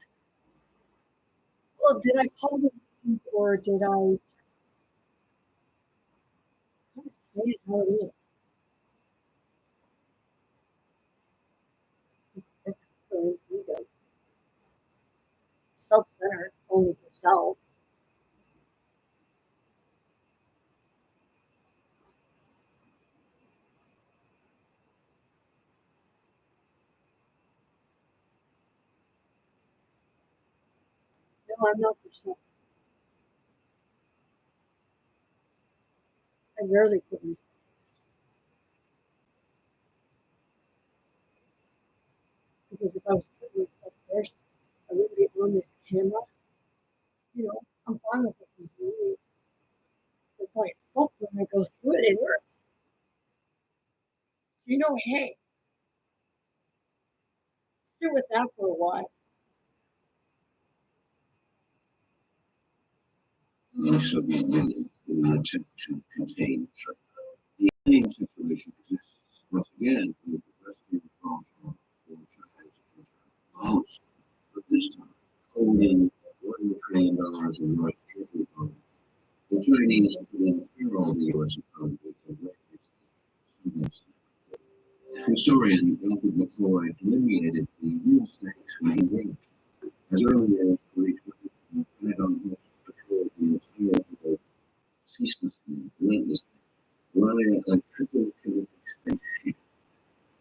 Well, did I call them names or did I just kind of say it how it is? Egotistical ego. Self-centered, only for self. No, I'm not for self. I rarely put myself first. Because if I was putting myself first, I wouldn't be on this camera. You know, I'm fine with it. But like, fuck, when I go through it, it hurts. So, you know, hey, sit with that for a while. The Soviet Union in an attempt to contain China. The same situation exists once again with the Western Cultural for China's policy, but this time holding $1 trillion in North Treasury bonds. The Chinese will imperil the U.S. economy and recognize the historian Alfred McCoy delineated the real stakes we engaged. As early as 2020, Pentagon patrolled the entire world ceaselessly, relentlessly, via a triple kilometer spaceship,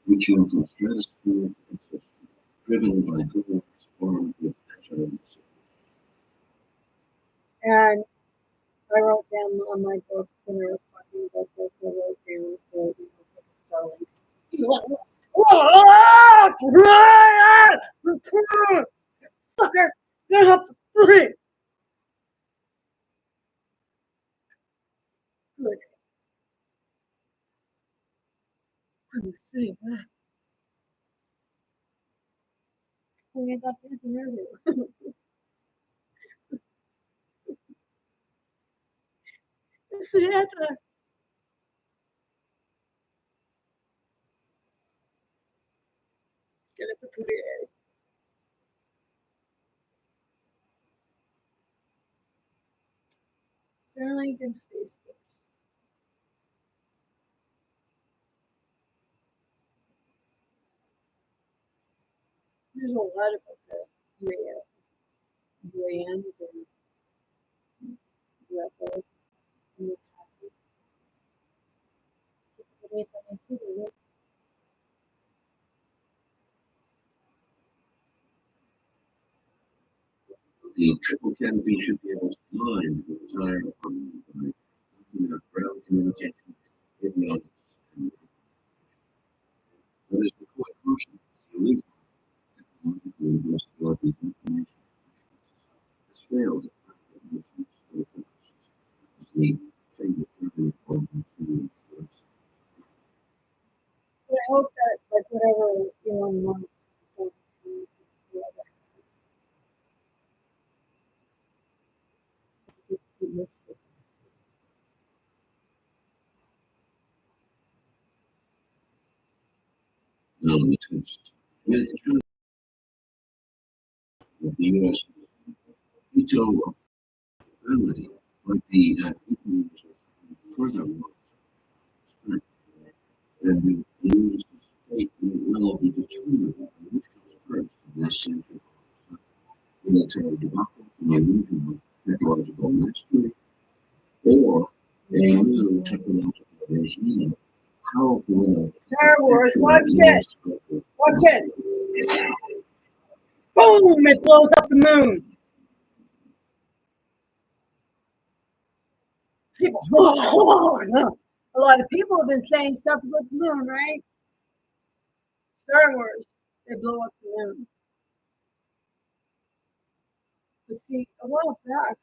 reaching from stratosphere to exosphere, driven by drones armed with agile missiles. And I wrote down on my book when I was talking about this, I wrote down the, you know, like a Starlink. Fucker, get up the street. Good. Sí. Voy a dar dinero. Света. Que le peculiar. Starlink and Space Force. There's a lot about the UANs and UFOs. And The triple canopy should be able to line the entire army by ground communication, avionics, and that is the quite crucial. The illusion technologically investigative information has failed at practical missions for the past. As the favorite term of the so I hope that like whatever Elon Musk wants to do, whoever has, now the test. With of the U.S. veto ability might be that equals further strength, and the U.S. state will be determined by which comes first in this century. Military debacle, the illusion of technological mastery, or a new technological regime. Powerful enough. Star Wars, watch this. Watch this. Boom! It blows up the moon. People, a lot of people have been saying stuff about the moon, right? Star Wars, they blow up the moon. But see, a while back,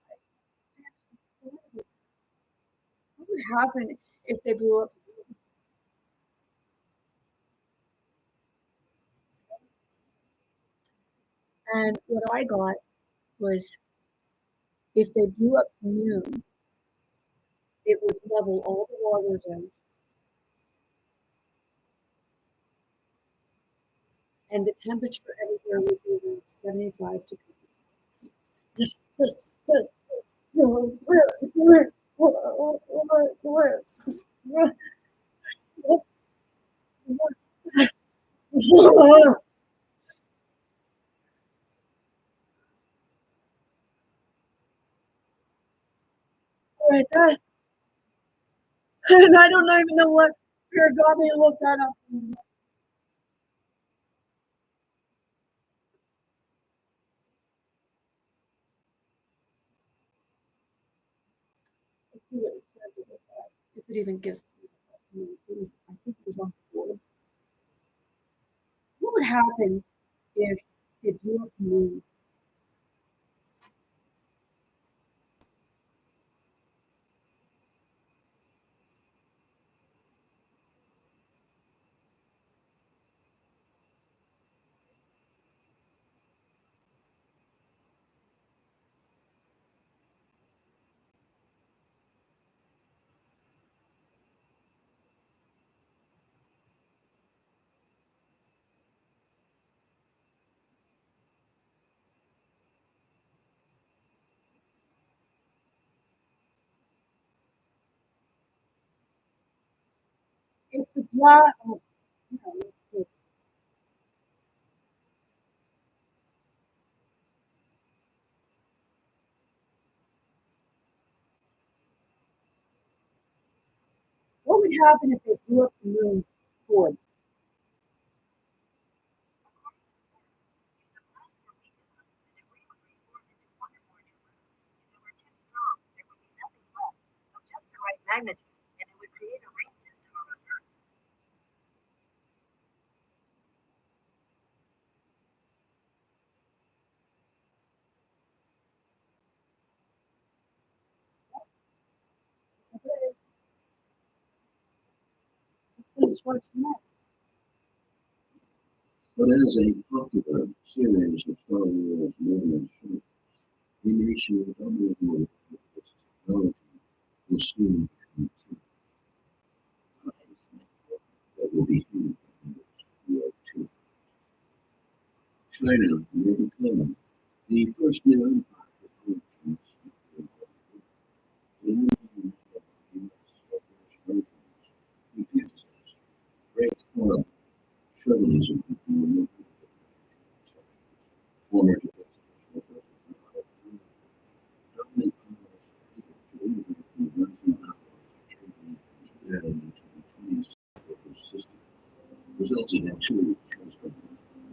what would happen if they blew up the moon? And what I got was if they blew up the moon, it would level all the waters out. And the temperature everywhere would be around 75 degrees. Right there. And I don't even know what spirit got me to look that up. Let's see what it says about that. If it even gives me. I think it was on Forbes. What would happen if they blew up the moon? If the black, oh, yeah, let's see. What would happen if they blew up the moon Forbes? Magnitude, and it would create a ring system around Earth. It's going to scorch the mess. But as a popular series of Star Wars movies shows, the nation of underworld technology will soon become that will be human too. China will become the first new empire for productions. The engines of the U.S. versions, great club, chauvinism, former defense officials, dominant system, resulting in two catastrophic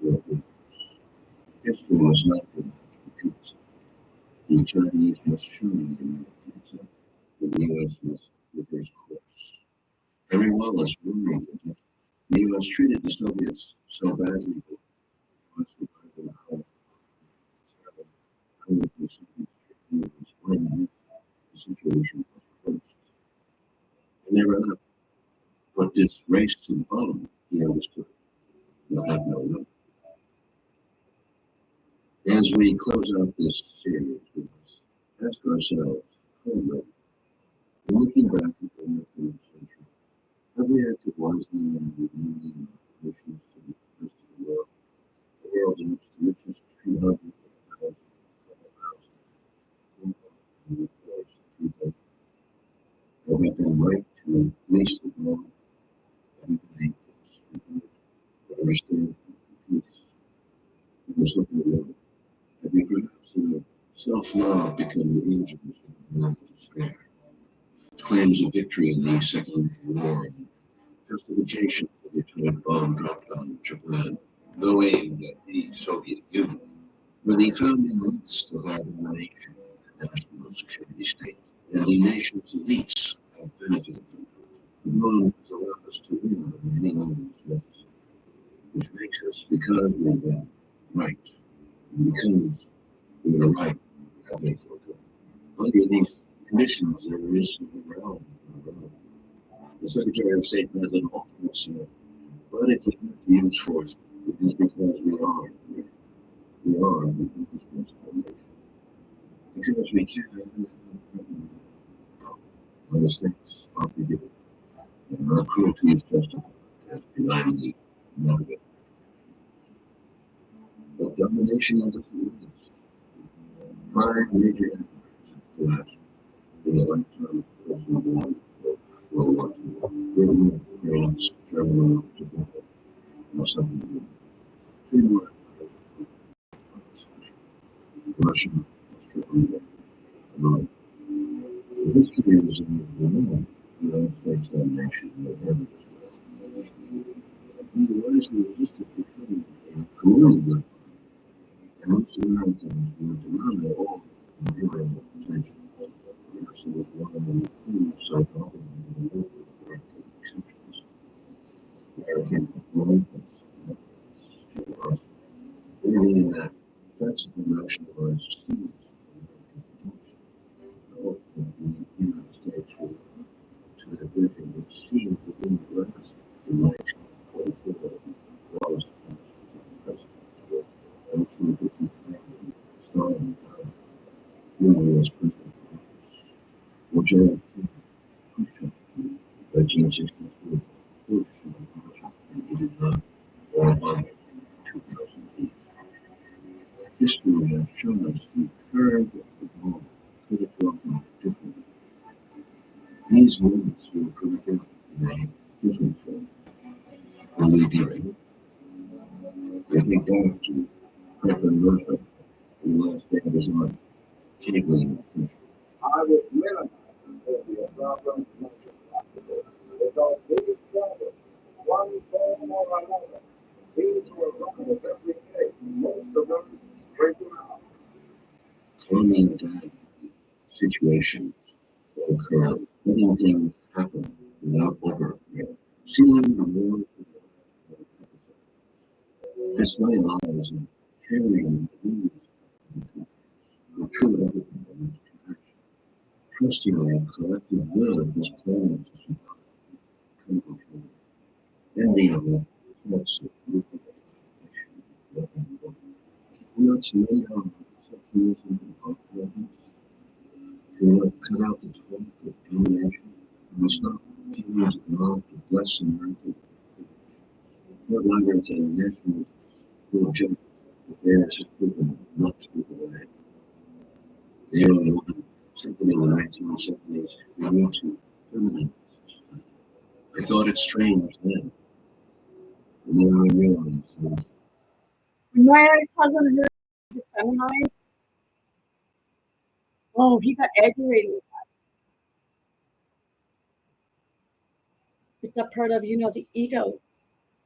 world wars. History was not going to repeat itself. The Chinese must surely repeat itself. The U.S. must reverse course. Henry Wallace warned that if the U.S. treated the Soviets so badly, the U.S. would either how would the Soviets treat the U.S. when the situation was reversed. It never happened. But this race to the bottom, he understood, will have no number. As we close out this series, we must ask ourselves, how ready? Looking back at the 19th century, have we acted wisely in removing our relations to the rest of the world? The world in which the richest 300,000 have we done right to police the world? Have we done things for good, for understanding, for peace? We must look at the world. Have we perhaps self-love become the engines of the despair? Claims of victory in the Second World War, and justification for the atomic bomb dropped on Japan, though aimed at the Soviet Union, were the founding myths of our nation, the national security state, and the nation's elites have benefited from it. The bomb has allowed us to win on many levels, which makes us, because we were right, and because we were right, have they forgotten. Under these conditions, there is no realm. The Secretary of State Madeleine Albright said, but if we have to use force, it is because we are the indispensable nation. Because we can, our mistakes are forgiven, and our cruelty is justified as benignly motivated. But domination doesn't last. 5 major empires collapsed in the lifetime of President World War II. Britain, France, Germany, Japan, and Southern Europe. 3 more empires. Russia, Australia, America. The history is in the world. The United States domination of every he wisely resisted becoming a colonial weapon, and most Americans were denied all imperial potential. Perhaps it was one of the few so dominant in the world for American centuries. American colonialists, believing that defensively nationalized schemes of American potential, the United States would to the vision which seemed within the grasp in 1944 Wallace president, and 1953 Stalin U.S. president, or John F. Kennedy, Khrushchev, 1964, Bush, and he did not, or Obama, 2008. History has shown us the curve of the ball could have gone differently. These moments will predicted in a different form. Will we be ready? I think back to Franklin Roosevelt, the last day of his life, cabling the country. I would minimize the problem because these problems, one form or another, these were wrong every day. Most of them breaking out. Calming down situations that occur, letting things happen without overreacting, seeing the world despite lies and carrying the news with true everything and compassion, trusting the collective will of this planet to survive, ending the thoughts of We're not submitting our socialism and populism. We're not cut out the talk of domination. We stop appealing to God to bless America. What language and national project prepares us proven not to be the way. The only one, something in the 1970s, we need to feminize. I thought it strange then. And then I realized that My ex-husband heard the feminized. Oh, he got aggravated with that. It's that part of, the ego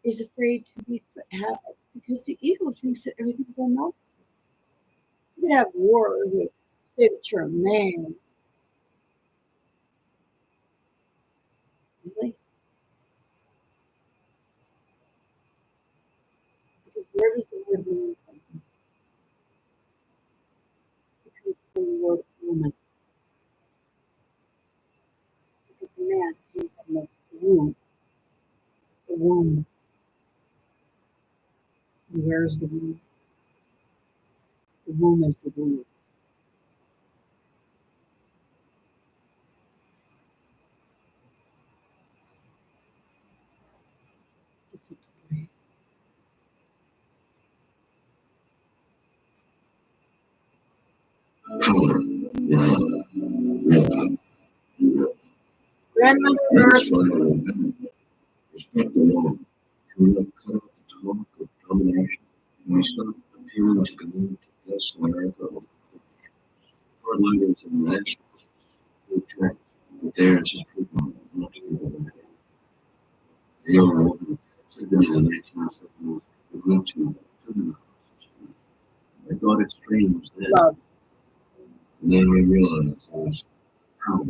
is afraid to be because the ego thinks that everything's going on. You could have war with say that you're a man. Really? Because where does the word man come from? It comes from the word woman. Because the man came from the womb. The womb. And where's the womb? The womb is the womb. power in real time. Grandmother That's Earth. why respect the law. Can we not cut out the talk of domination? Can we stop appealing to God to bless America? Hard language and nationalists who track that theirs is proven not to be the way. The only one said that in the 1970s, we need to feminize. I thought it strange then. Love. And then I realized there was power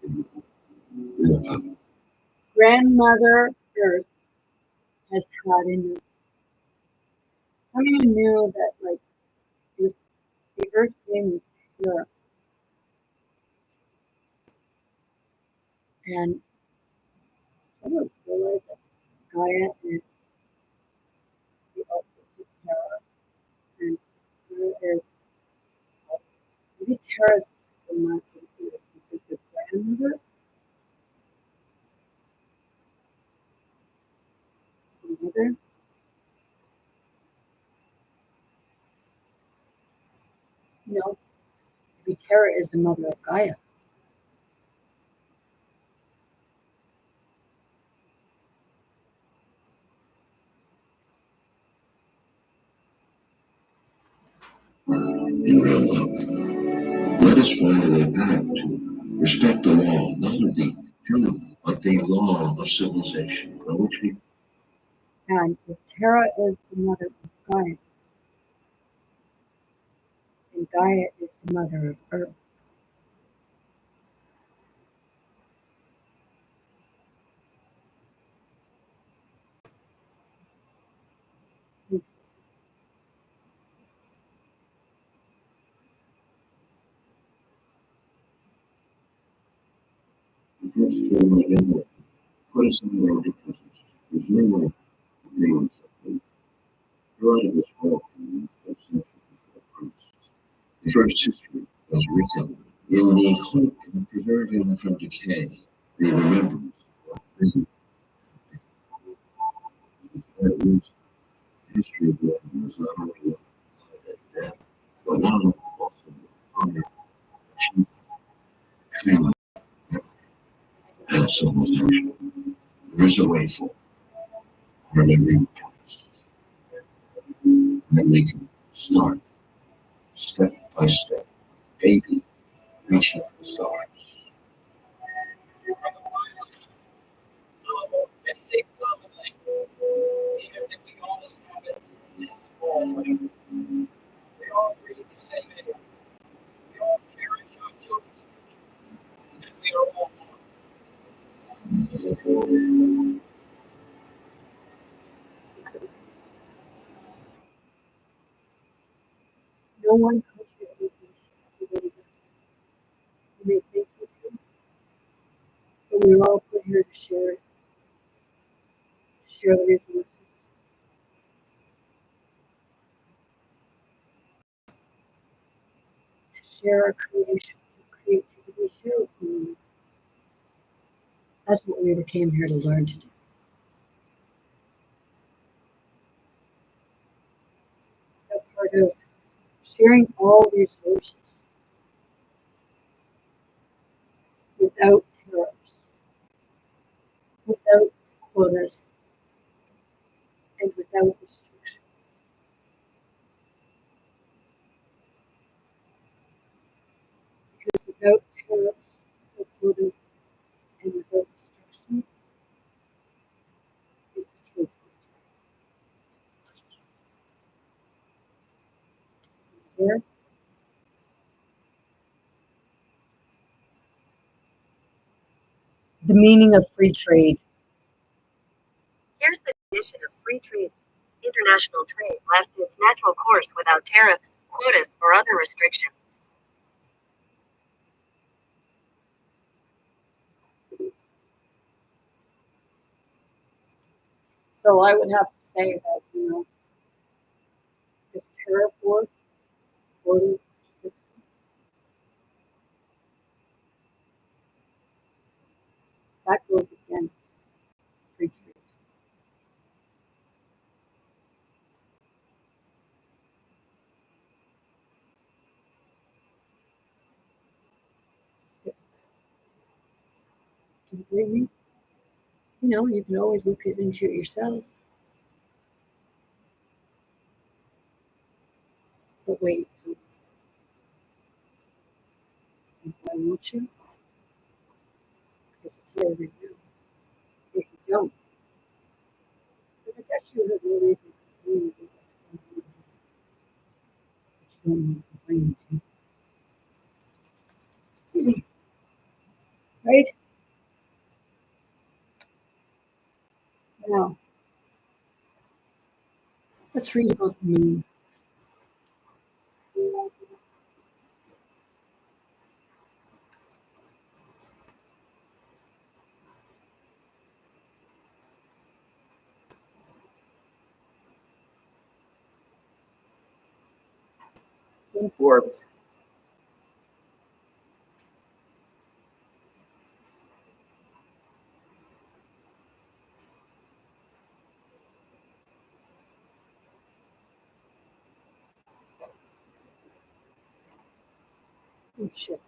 in real power. Grandmother Earth has had enough. How many knew that, like, the Earth's name is Terra? And I don't realize that Gaia is the ultimate Terra. And Terra is, maybe Terra is the most the grandmother? The mother? No. Maybe Terra is the mother of Gaia. In real love. Let us finally back to respect the law, not of the human, but the law of civilization, by which we And if Terra is the mother of Gaia, and Gaia is the mother of Earth. first to remember, put aside our differences. There's no more agreements that we brought of this world in the 5th century before Christ. The first history was written in the hope of preserving from decay the remembrance of the history of love was not only one of death, but one also of honor, achievement, kindness, and civilization. There is a way forward, remembering the past. And then we can start step by step, baby, reaching for the stars. No one country is everybody does. You may think you do, but we're all put here to share the resources. share our creativity, share our community. That's what we came here to learn to do. So part of sharing all resources without tariffs, without quotas, and without restrictions. Because without tariffs, without quotas, and without restrictions is the truth. Here, the meaning of free trade. Here's the definition of free trade. International trade left its natural course without tariffs, quotas, or other restrictions. So I would have to say that, this tariff war, quotas, restrictions, that goes against free trade. So, completely, you can always look into it yourself. But wait, so why won't you? Because it's your review. If you don't, then I guess you have no reason to complain about what's going on. But you don't want to complain, do you? Right? Now, let's read about the moon. In Forbes. Oh, shit.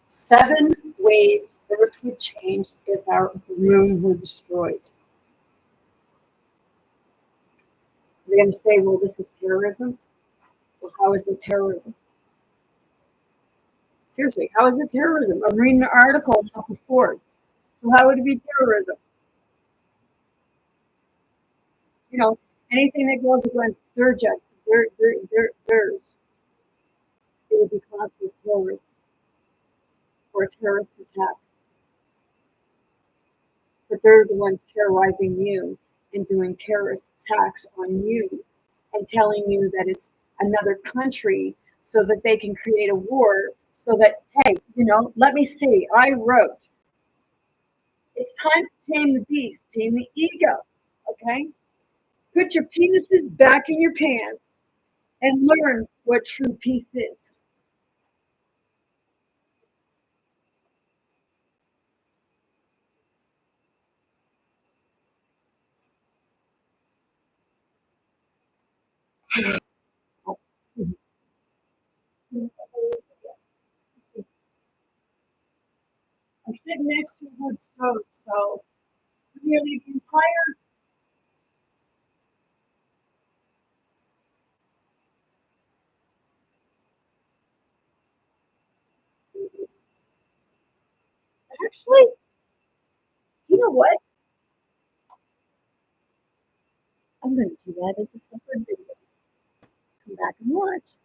Seven ways Earth would change if our moon were destroyed. They're going to say, well, this is terrorism. Well, how is it terrorism? Seriously, how is it terrorism? I'm reading an article off of Forbes. So how would it be terrorism? Anything that goes against theirs, it would be classed as terrorism or a terrorist attack. But they're the ones terrorizing you and doing terrorist attacks on you and telling you that it's another country so that they can create a war so that, hey, let me see, I wrote, it's time to tame the beast, tame the ego, okay? Put your penises back in your pants and learn what true peace is. I'm sitting next to a wood stove, so nearly the entire actually, you know what? I'm going to do that as a separate video. Come back and watch.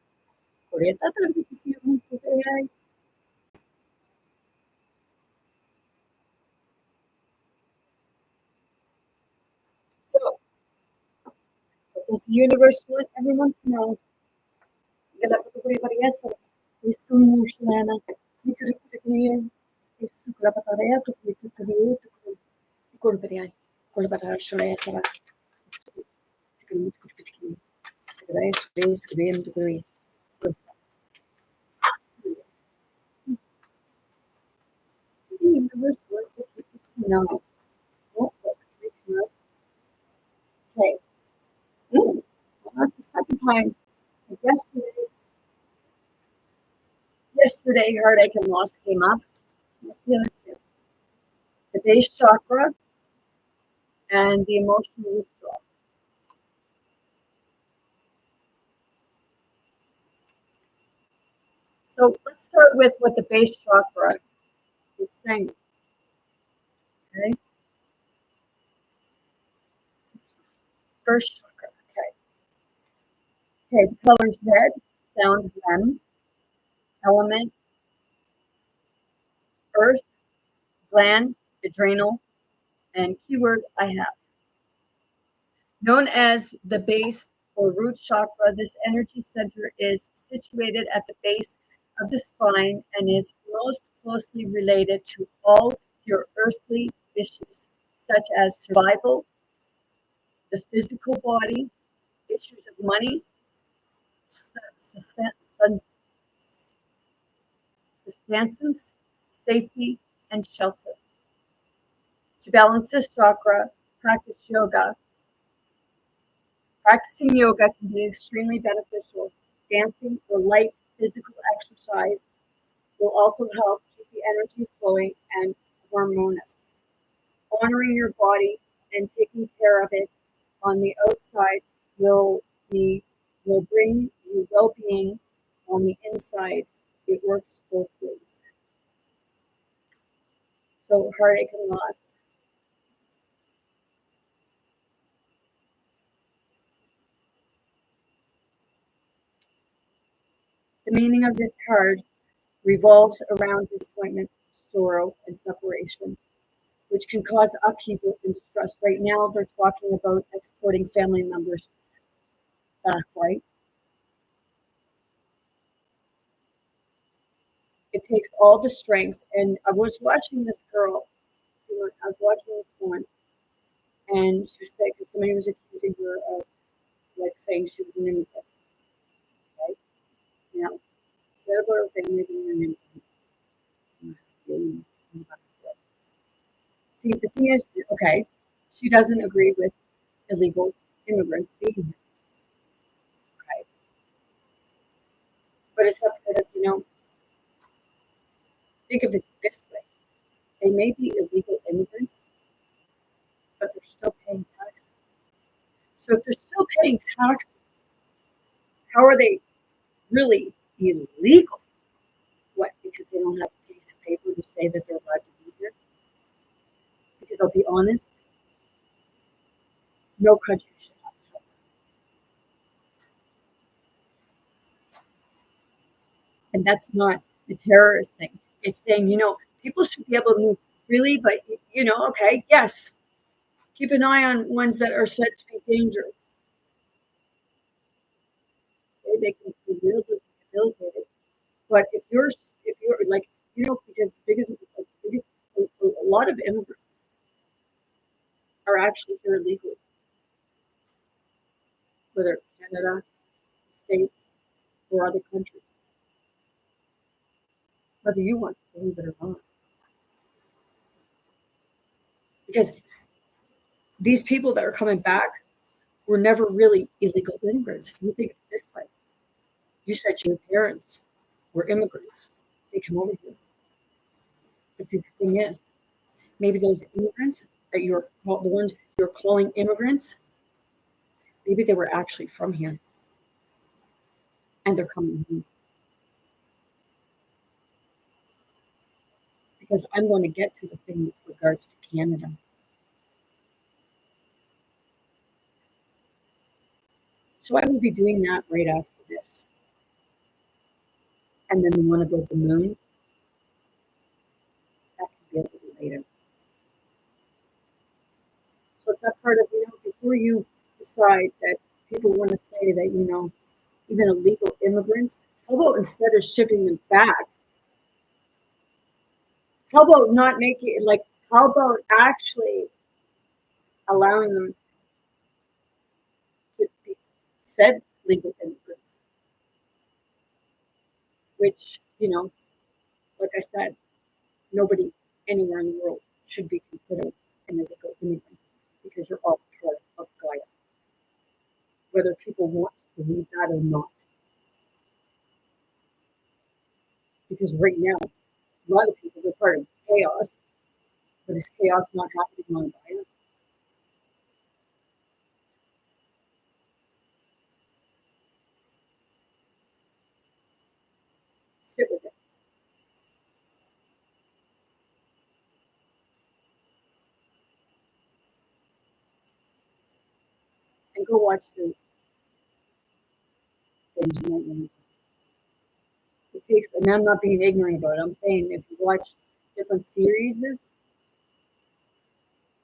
Ahorita también se sigue juntos AI. So, what does the universe want everyone to know? No. Okay. Ooh, well, that's the second time. Yesterday, heartache and loss came up. Let's see, let's see. The base chakra and the emotional withdrawal. So let's start with what the base chakra is saying. Okay. First chakra. Okay. Okay. The color's red, sound rem, element, earth, gland, adrenal, and keyword I have. Known as the base or root chakra, this energy center is situated at the base of the spine and is most closely related to all your earthly issues, such as survival, the physical body, issues of money, sustenance, safety, and shelter. To balance this chakra, practice yoga. Practicing yoga can be extremely beneficial. Dancing or light physical exercise will also help keep the energy flowing and harmonious. Honoring your body and taking care of it on the outside will bring you well-being on the inside. It works both ways. So heartache and loss. The meaning of this card revolves around disappointment, sorrow, and separation, which can cause upheaval and distress. Right now, they're talking about exporting family members back, right? It takes all the strength. And I was watching this girl, I was watching this one, and she said, because somebody was accusing her of, like, saying she was an immigrant, right? You know, they're her family being an immigrant. See, the thing is, okay, she doesn't agree with illegal immigrants being here. Okay. But it's up to, you know, think of it this way. They may be illegal immigrants, but they're still paying taxes. So if they're still paying taxes, how are they really illegal? What, because they don't have a piece of paper to say that they're allowed to be here? Because I'll be honest, no country should have to help. And that's not the terrorist thing. It's saying, you know, people should be able to move freely, but, you know, okay, yes, keep an eye on ones that are said to be dangerous. Okay, they can be rehabilitated. But if you're like, you know, because a lot of immigrants are actually here illegally, whether Canada, States, or other countries, whether you want to believe it or not. Because these people that are coming back were never really illegal immigrants. You think of it this way. You said your parents were immigrants. They come over here. But see, the thing is, maybe those immigrants that the ones you're calling immigrants, maybe they were actually from here. And they're coming home. Because I'm going to get to the thing with regards to Canada. So I will be doing that right after this. And then the one about the moon, that can be a little later. So it's that part of, you know, before you decide that people want to say that, you know, even illegal immigrants, how about instead of shipping them back, how about not making it, like, how about actually allowing them to said legal immigrants, which, you know, like I said, nobody anywhere in the world should be considered an illegal immigrant because you're all part of Gaia, whether people want to believe that or not. Because right now, a lot of people are part of chaos, but is chaos not happening on Gaia? Sit with it. And go watch the things you might want. It takes, and I'm not being ignorant about it, I'm saying if you watch different series,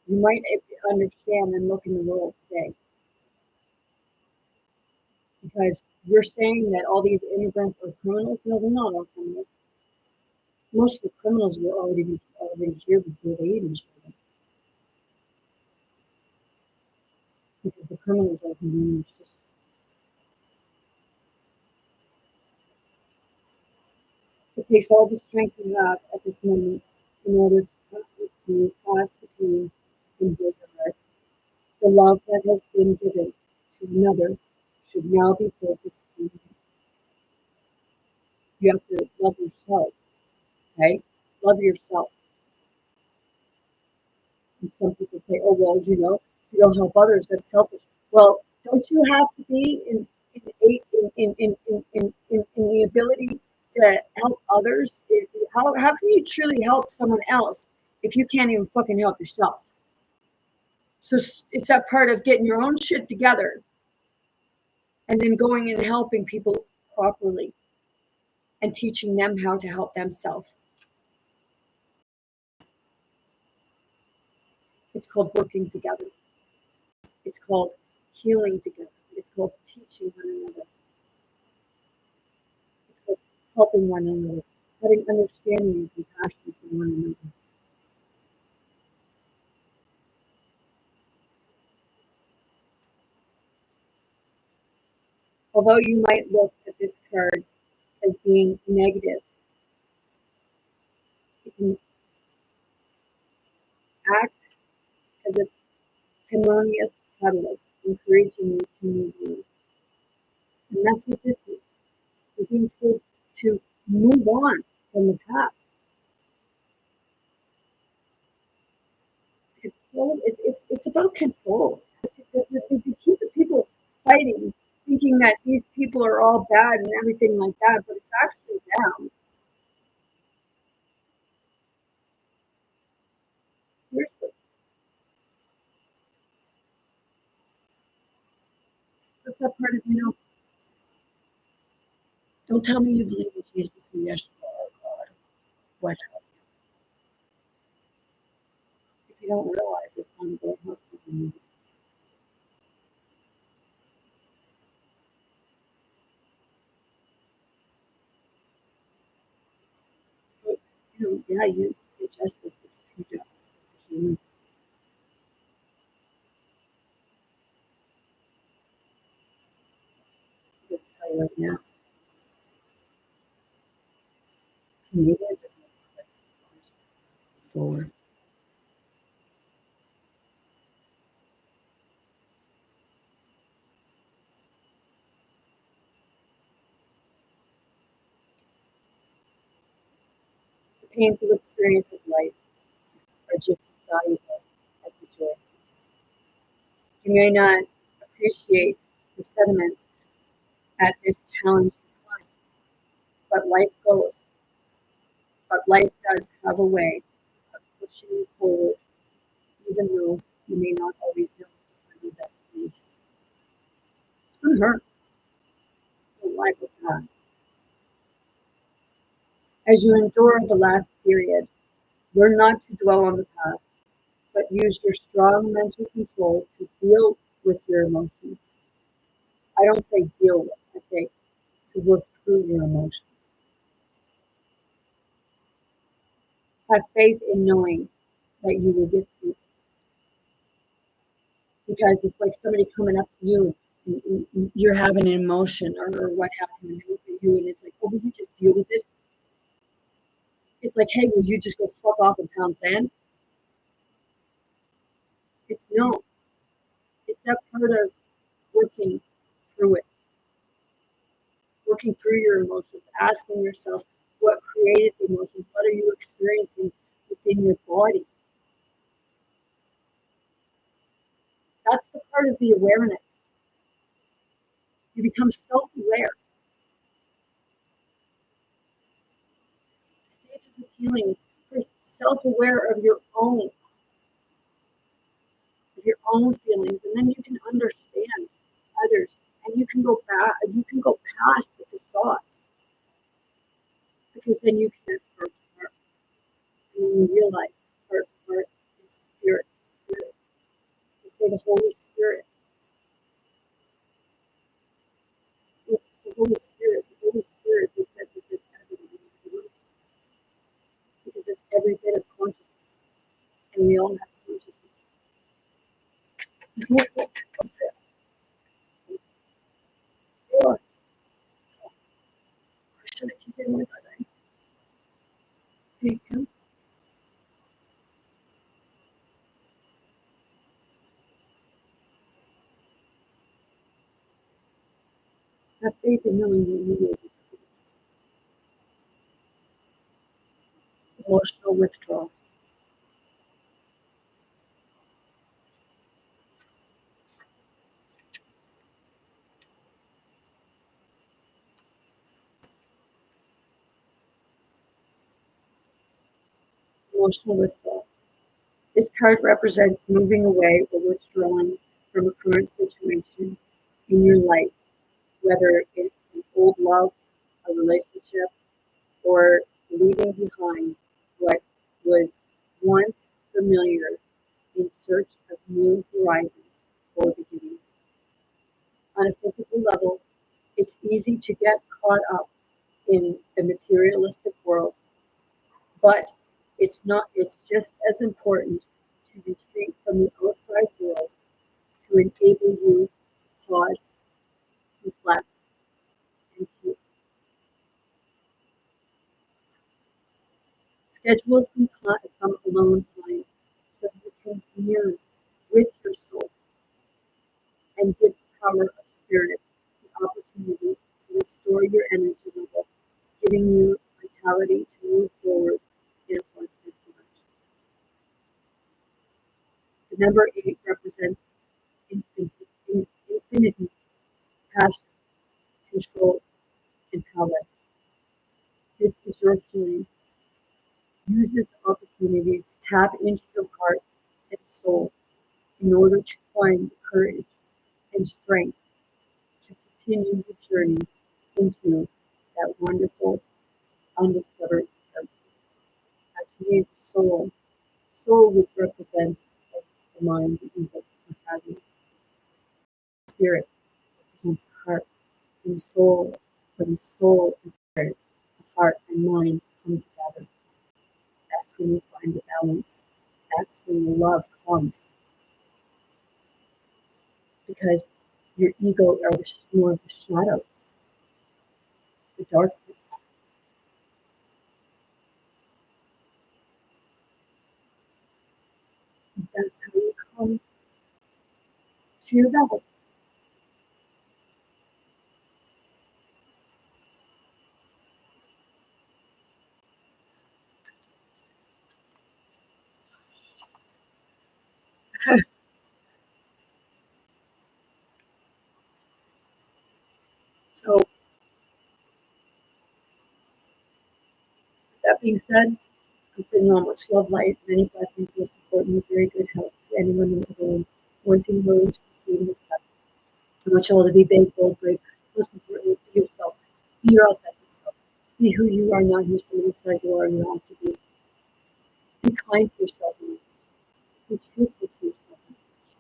you might understand and look in the world today. Because you're saying that all these immigrants are criminals. No, they're not all criminals. Most of the criminals were already here before they even showed up. Because the criminals are in your system. It takes all the strength you have at this moment in order to pass the pain and build your heart. The love that has been given to another should now be focused on you. You have to love yourself, okay? Love yourself. And some people say, oh, well, you know, if you don't help others, that's selfish. Well, don't you have to be in the ability to help others? How can you truly help someone else if you can't even fucking help yourself? So it's that part of getting your own shit together and then going and helping people properly and teaching them how to help themselves. It's called working together. It's called healing together. It's called teaching one another. It's called helping one another, having understanding and compassion for one another. Although you might look at this card as being negative, it can act as a harmonious catalyst, encouraging you to move on. And that's what this is. You're being told to move on from the past. It's about control. They keep the people fighting, thinking that these people are all bad and everything like that, but it's actually them. Seriously. So it's that part of, you know, don't tell me you believe in Jesus and Yeshua or God, what have you. If you don't realize it's not going to help you. So, you know, yeah, you get justice, but true justice is the human. Just tell you right now, Canadians are going to put forward. The painful experience of life are just as valuable as the joys. You may not appreciate the sediment at this challenging time, but life goes. But life does have a way of pushing you forward, even though you may not always know the final destination. It's going to hurt. Don't lie with that. As you endure the last period, learn not to dwell on the past, but use your strong mental control to deal with your emotions. I don't say deal with, I say to work through your emotions. Have faith in knowing that you will get through this. Because it's like somebody coming up to you and you're having an emotion or what happened, and they look at you and it's like, oh, will you just deal with it? It's like, hey, will you just go fuck off and pound sand? It's no. It's that part of working through it, working through your emotions, asking yourself what created the emotions, what are you experiencing within your body? That's the part of the awareness. You become self-aware. Stages of healing, you're self-aware of your own feelings, and then you can understand others, and you can go back, you can go past the facade, because then you can heart to heart, and then you realize heart to heart is spirit to spirit. You say the Holy Spirit. It's the Holy Spirit. The Holy Spirit represents everything in the world, because it's every bit of consciousness, and we all have consciousness. Should I consider my brother? There you go. Have faith in knowing that you will be free. Emotional withdrawal. Emotional withdrawal. This card represents moving away or withdrawing from a current situation in your life, whether it's an old love, a relationship, or leaving behind what was once familiar in search of new horizons or beginnings. On a physical level, it's easy to get caught up in the materialistic world, but it's just as important to retreat from the outside world to enable you to pause, reflect, and heal. Schedule some alone time so you can commune with your soul and give the power of spirit the opportunity to restore your energy level, giving you vitality to move forward in a positive direction. The number 8 represents infinity, passion, control, and power. This is your time. Use this opportunity to tap into your heart and soul in order to find the courage and strength to continue the journey into that wonderful, undiscovered territory. Actually, soul would represent the mind, the ego, what have you. Spirit represents the heart, and soul, when soul and spirit, the heart and mind come together. That's when you find the balance. That's when the love comes. Because your ego are more of the shadows, the darkness. And that's how you come to your balance. So, that being said, I'm sending on much love, light, many blessings, and support, and very good health to anyone in the room wanting, willing to receive and accept. I want you all to be big, bold, brave. Most importantly, be yourself. Be your authentic self. Be who you are, not who somebody said you are and you have to be. Be kind to yourself and others. Be truthful to yourself and others.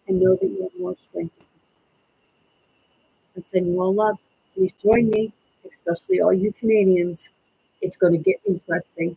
And know that you have more strength. I'm sending you all love. Please join me, especially all you Canadians. It's going to get interesting.